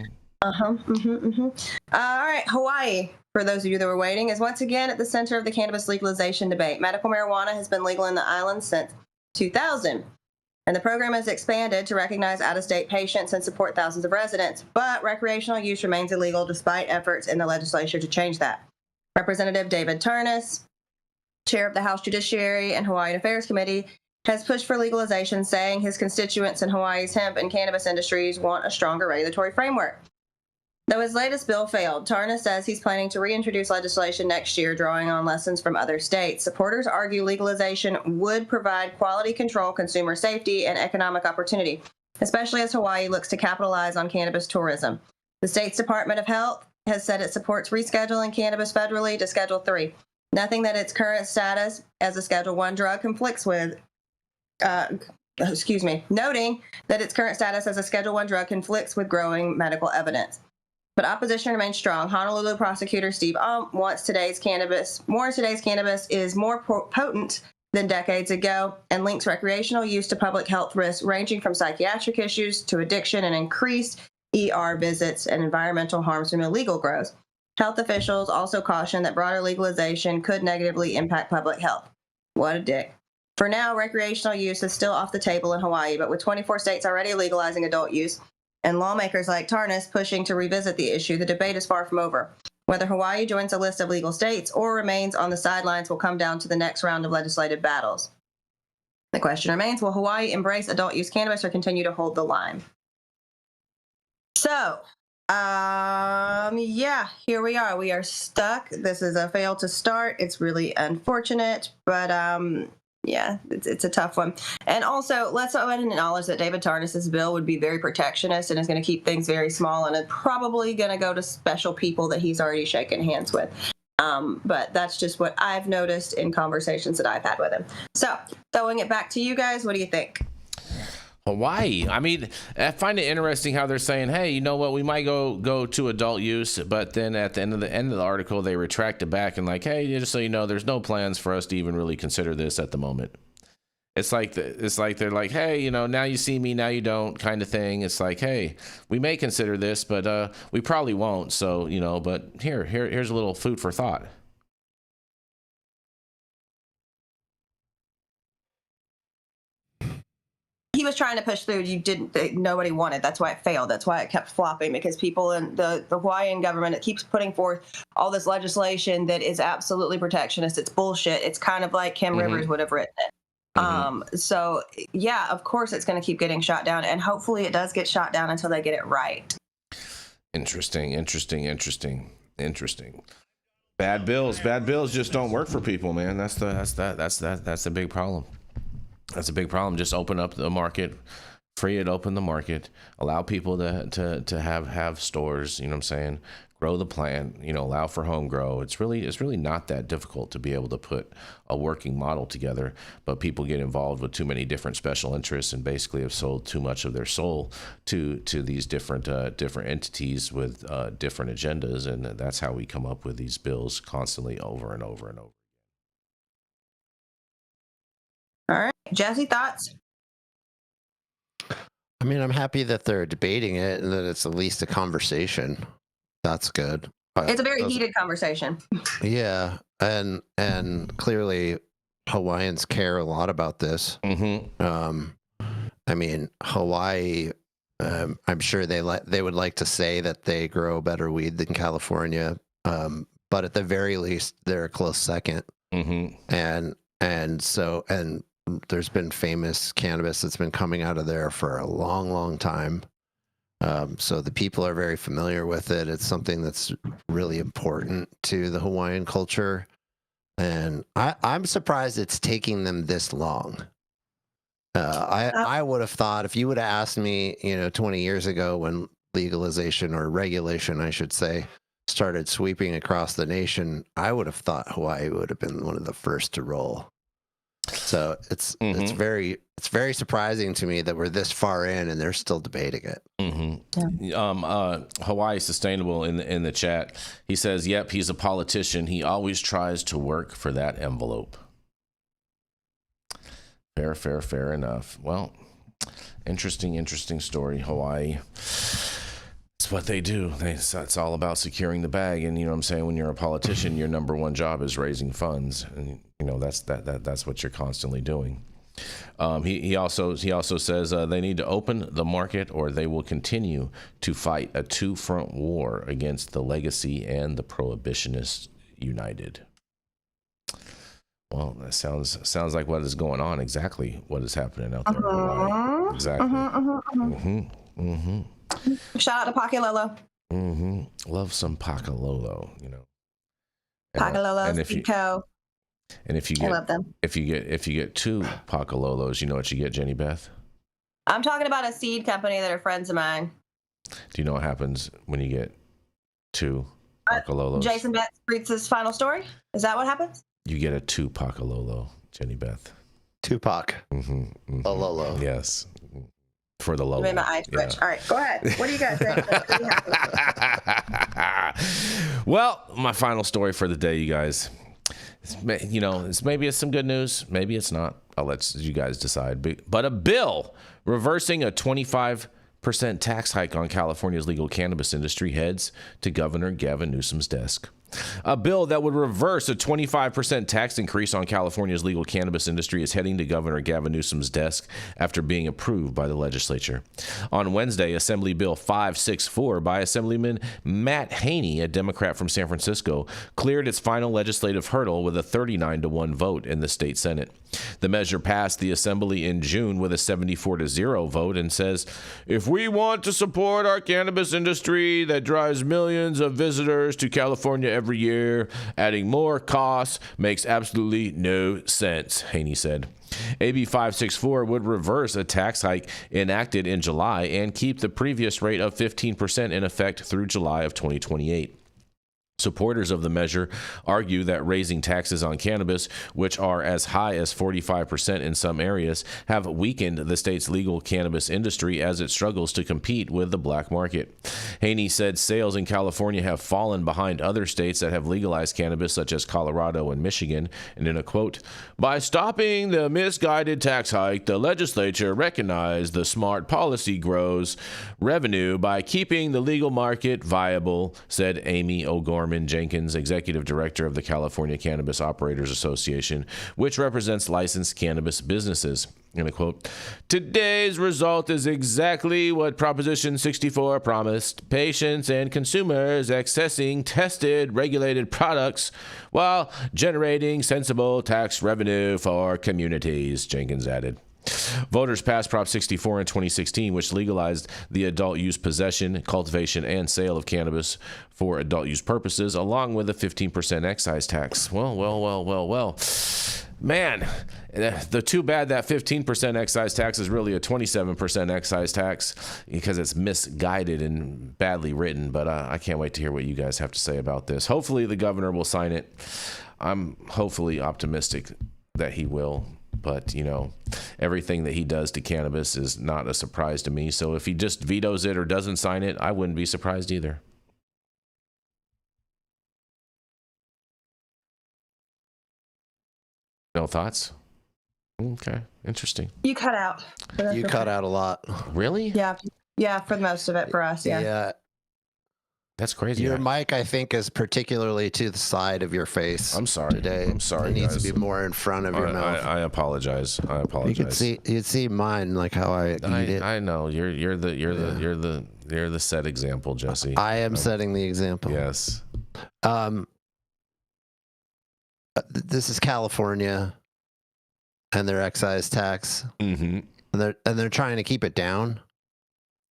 All right, Hawaii, for those of you that were waiting, is once again at the center of the cannabis legalization debate. Medical marijuana has been legal in the island since 2000, and the program has expanded to recognize out-of-state patients and support thousands of residents, but recreational use remains illegal despite efforts in the legislature to change that. Representative David Tarnas, chair of the House Judiciary and Hawaiian Affairs Committee, has pushed for legalization, saying his constituents in Hawaii's hemp and cannabis industries want a stronger regulatory framework. Though his latest bill failed, Tarnas says he's planning to reintroduce legislation next year, drawing on lessons from other states. Supporters argue legalization would provide quality control, consumer safety, and economic opportunity, especially as Hawaii looks to capitalize on cannabis tourism. The state's Department of Health has said it supports rescheduling cannabis federally to Schedule III. Nothing that its current status as a Schedule I drug conflicts with, noting that its current status as a Schedule I drug conflicts with growing medical evidence. But opposition remains strong. Honolulu prosecutor Steve warns today's cannabis is more potent than decades ago and links recreational use to public health risks ranging from psychiatric issues to addiction and increased ER visits and environmental harms from illegal growth. Health officials also caution that broader legalization could negatively impact public health. What a dick. For now, recreational use is still off the table in Hawaii, but with 24 states already legalizing adult use, and lawmakers like Tarnas pushing to revisit the issue, the debate is far from over. Whether Hawaii joins a list of legal states or remains on the sidelines will come down to the next round of legislative battles. The question remains, will Hawaii embrace adult use cannabis or continue to hold the line? So, yeah, here we are. We are stuck. This is a fail to start. It's really unfortunate, but yeah, it's a tough one. And also, let's go ahead and acknowledge that David Tarnas's bill would be very protectionist and is going to keep things very small and is probably going to go to special people that he's already shaken hands with. But that's just what I've noticed in conversations that I've had with him. So, throwing it back to you guys, what do you think? Hawaii. I mean, I find it interesting how they're saying, hey, you know what, we might go to adult use, but then at the end of the article, they retract it back and like, hey, just so you know, there's no plans for us to even really consider this at the moment. It's like they're like, hey, you know, now you see me, now you don't, kind of thing. It's like, hey, we may consider this, but we probably won't. So, you know, but here's a little food for thought. He was trying to push through. Nobody wanted. That's why it failed. That's why it kept flopping, because people in the Hawaiian government, it keeps putting forth all this legislation that is absolutely protectionist. It's bullshit. It's kind of like Kim Rivers would have written it. So yeah, of course it's going to keep getting shot down, and hopefully it does get shot down until they get it right. Interesting. Bad bills just don't work for people, man. That's the big problem. That's a big problem. Just open up the market, free it, open the market, allow people to have stores, you know what I'm saying? Grow the plant, you know, allow for home grow. It's really not that difficult to be able to put a working model together, but people get involved with too many different special interests and basically have sold too much of their soul to these different entities with different agendas, and that's how we come up with these bills constantly over and over and over. All right, Jesse, thoughts? I mean, I'm happy that they're debating it and that it's at least a conversation. That's good. It's a very heated conversation. Yeah, and clearly Hawaiians care a lot about this. I mean, Hawaii, I'm sure they would like to say that they grow better weed than California, but at the very least, they're a close second. And there's been famous cannabis that's been coming out of there for a long, long time. So the people are very familiar with it. It's something that's really important to the Hawaiian culture. And I'm surprised it's taking them this long. I would have thought, if you would have asked me, 20 years ago when legalization, or regulation, I should say, started sweeping across the nation, I would have thought Hawaii would have been one of the first to roll. So it's very surprising to me that we're this far in and they're still debating it. Hawaii Sustainable in the chat, he says, yep, he's a politician. He always tries to work for that envelope. Fair enough. Well, interesting story. Hawaii. It's what they do. It's all about securing the bag. And you know what I'm saying? When you're a politician, your number one job is raising funds. And that's what you're constantly doing. He also says they need to open the market or they will continue to fight a two-front war against the legacy and the prohibitionists united. Well, that sounds like what is going on. Exactly what is happening out there in Hawaii. Exactly. Shout out to Pakalolo. Love some Pakalolo, Pakalolo, Pico. And if you get, I love them. If you get two Pakalolos, you know what you get, Jenny Beth? I'm talking about a seed company that are friends of mine. Do you know what happens when you get two Pakalolos? Jason Beth reads his final story. Is that what happens? You get a two Pakalolo, Jenny Beth. Tupac. A Lolo. Yes. For the Lolo. You made my eyes twitch. All right, go ahead. What do you guys think? Well, my final story for the day, you guys. Maybe it's some good news. Maybe it's not. I'll let you guys decide. But a bill reversing a 25% tax hike on California's legal cannabis industry heads to Governor Gavin Newsom's desk. A bill that would reverse a 25% tax increase on California's legal cannabis industry is heading to Governor Gavin Newsom's desk after being approved by the legislature. On Wednesday, Assembly Bill 564 by Assemblyman Matt Haney, a Democrat from San Francisco, cleared its final legislative hurdle with a 39-1 vote in the state Senate. The measure passed the Assembly in June with a 74-0 vote and says, if we want to support our cannabis industry that drives millions of visitors to California every year, adding more costs makes absolutely no sense, Haney said. AB 564 would reverse a tax hike enacted in July and keep the previous rate of 15% in effect through July of 2028. Supporters of the measure argue that raising taxes on cannabis, which are as high as 45% in some areas, have weakened the state's legal cannabis industry as it struggles to compete with the black market. Haney said sales in California have fallen behind other states that have legalized cannabis, such as Colorado and Michigan. And in a quote, by stopping the misguided tax hike, the legislature recognized the smart policy grows revenue by keeping the legal market viable, said Amy O'Gorman Jenkins, executive director of the California Cannabis Operators Association, which represents licensed cannabis businesses. In a quote, today's result is exactly what Proposition 64 promised, patients and consumers accessing tested, regulated products while generating sensible tax revenue for communities, Jenkins added. Voters passed Prop 64 in 2016, which legalized the adult use possession, cultivation, and sale of cannabis for adult use purposes, along with a 15% excise tax. Well. Man, the too bad that 15% excise tax is really a 27% excise tax because it's misguided and badly written. But I can't wait to hear what you guys have to say about this. Hopefully the governor will sign it. I'm hopefully optimistic that he will. But, you know, everything that he does to cannabis is not a surprise to me. So if he just vetoes it or doesn't sign it, I wouldn't be surprised either. No thoughts? Okay, interesting. You cut out. You cut out a lot. Really? Yeah, for most of it for us, yeah. That's crazy. Your mic, I think, is particularly to the side of your face. I'm sorry. Today. I'm sorry, It needs guys. to be more in front of your mouth. I apologize. I apologize. You'd see mine, like how I eat it. I know. You're the set example, Jesse. I am setting the example. Yes. This is California and their excise tax. Mm-hmm. And they're trying to keep it down.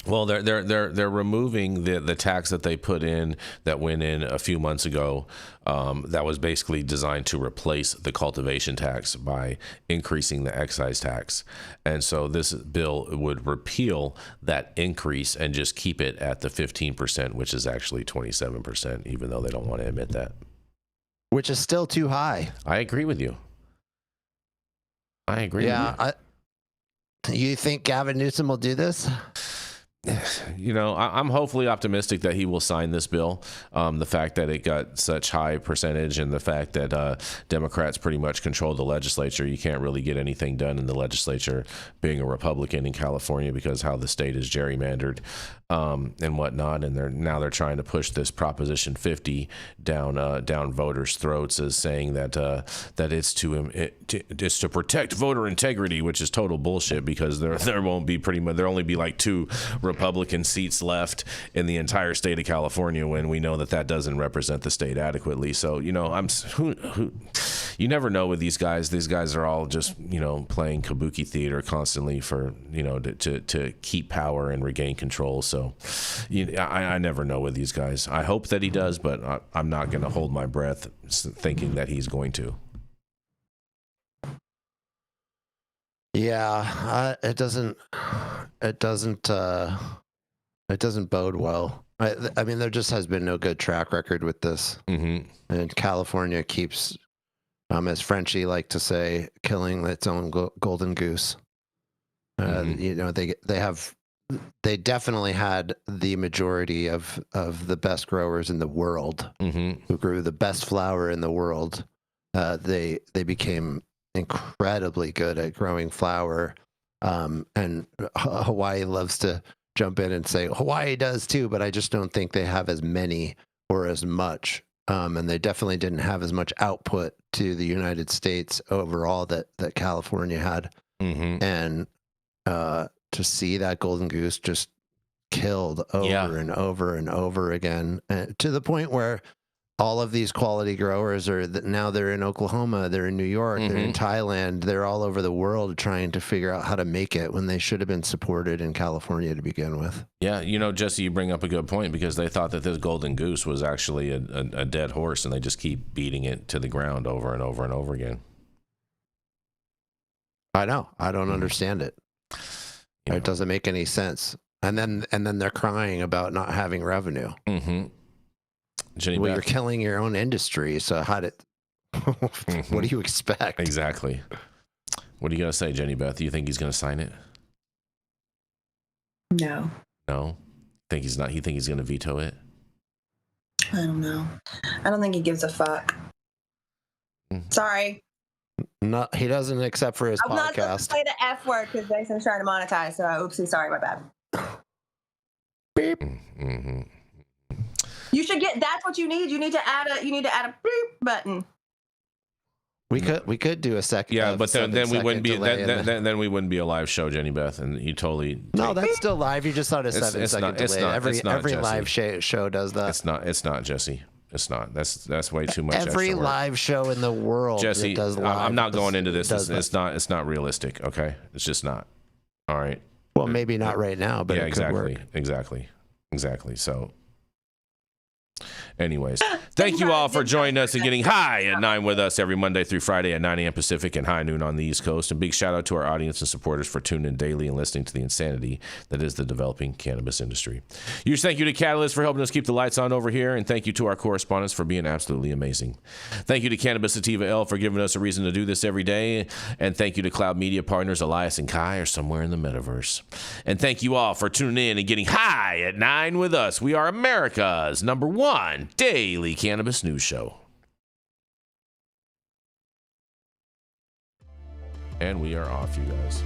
Well, they're removing the tax that they put in that went in a few months ago. That was basically designed to replace the cultivation tax by increasing the excise tax. And so this bill would repeal that increase and just keep it at the 15%, which is actually 27%, even though they don't want to admit that. Which is still too high. I agree with you. I agree with you. You think Gavin Newsom will do this? You know, I'm hopefully optimistic that he will sign this bill. The fact that it got such high percentage and the fact that Democrats pretty much control the legislature, you can't really get anything done in the legislature being a Republican in California because how the state is gerrymandered and whatnot. And they're trying to push this Proposition 50 down voters' throats as saying that it's to protect voter integrity, which is total bullshit because there'll only be like 2 Republican seats left in the entire state of California when we know that doesn't represent the state adequately. So, you know, you never know with these guys. These guys are all just, you know, playing kabuki theater constantly for, you know, to keep power and regain control. So I never know with these guys. I hope that he does, but I'm not going to hold my breath thinking that he's going to. Yeah, it doesn't bode well. I mean, there just has been no good track record with this. Mm-hmm. And California keeps, as Frenchie like to say, killing its own golden goose. You know, they definitely had the majority of the best growers in the world who grew the best flower in the world. They became incredibly good at growing flower, and Hawaii loves to jump in and say Hawaii does too, but I just don't think they have as many or as much And they definitely didn't have as much output to the United States overall that California had. And to see that golden goose just killed over and over and over again, to the point where all of these quality growers now they're in Oklahoma, they're in New York, they're in Thailand, they're all over the world trying to figure out how to make it when they should have been supported in California to begin with. Yeah, you know, Jesse, you bring up a good point, because they thought that this golden goose was actually a dead horse, and they just keep beating it to the ground over and over and over again. I know. I don't understand it. It doesn't make any sense. And then they're crying about not having revenue. Jenny well, Beth. you're killing your own industry, so how did what do you expect? Exactly. What are you gonna say, Jenny Beth? Do you think he's gonna sign it? No. No? Think he's not? You think he's gonna veto it? I don't know. I don't think he gives a fuck. Sorry. No, he doesn't, except for his I'm not supposed podcast. to say the F word because Jason's trying to monetize, so oopsie, sorry, my bad. Beep. You should get. That's what you need. You need to add a beep button. We could do a second. Yeah, but then we wouldn't be then we wouldn't be a live show, Jenny Beth, and you totally. No, that's still live. You just thought a 7-second delay. Every live show does that. It's not Jesse. It's not. That's way too much. Every live show in the world, Jesse, does live, I'm not going into this. It's not realistic. Okay, it's just not. All right. Well, maybe not right now, but yeah, it could work. Exactly. So. Anyways, thank you all for joining us and getting high at 9 with us every Monday through Friday at 9 a.m. Pacific and high noon on the East Coast. And big shout out to our audience and supporters for tuning in daily and listening to the insanity that is the developing cannabis industry. Huge thank you to Catalyst for helping us keep the lights on over here, and thank you to our correspondents for being absolutely amazing. Thank you to Cannabis Sativa L for giving us a reason to do this every day, and thank you to Cloud Media partners Elias and Kai are somewhere in the metaverse. And thank you all for tuning in and getting high at 9 with us. We are America's #1 daily cannabis news show. And we are off, you guys.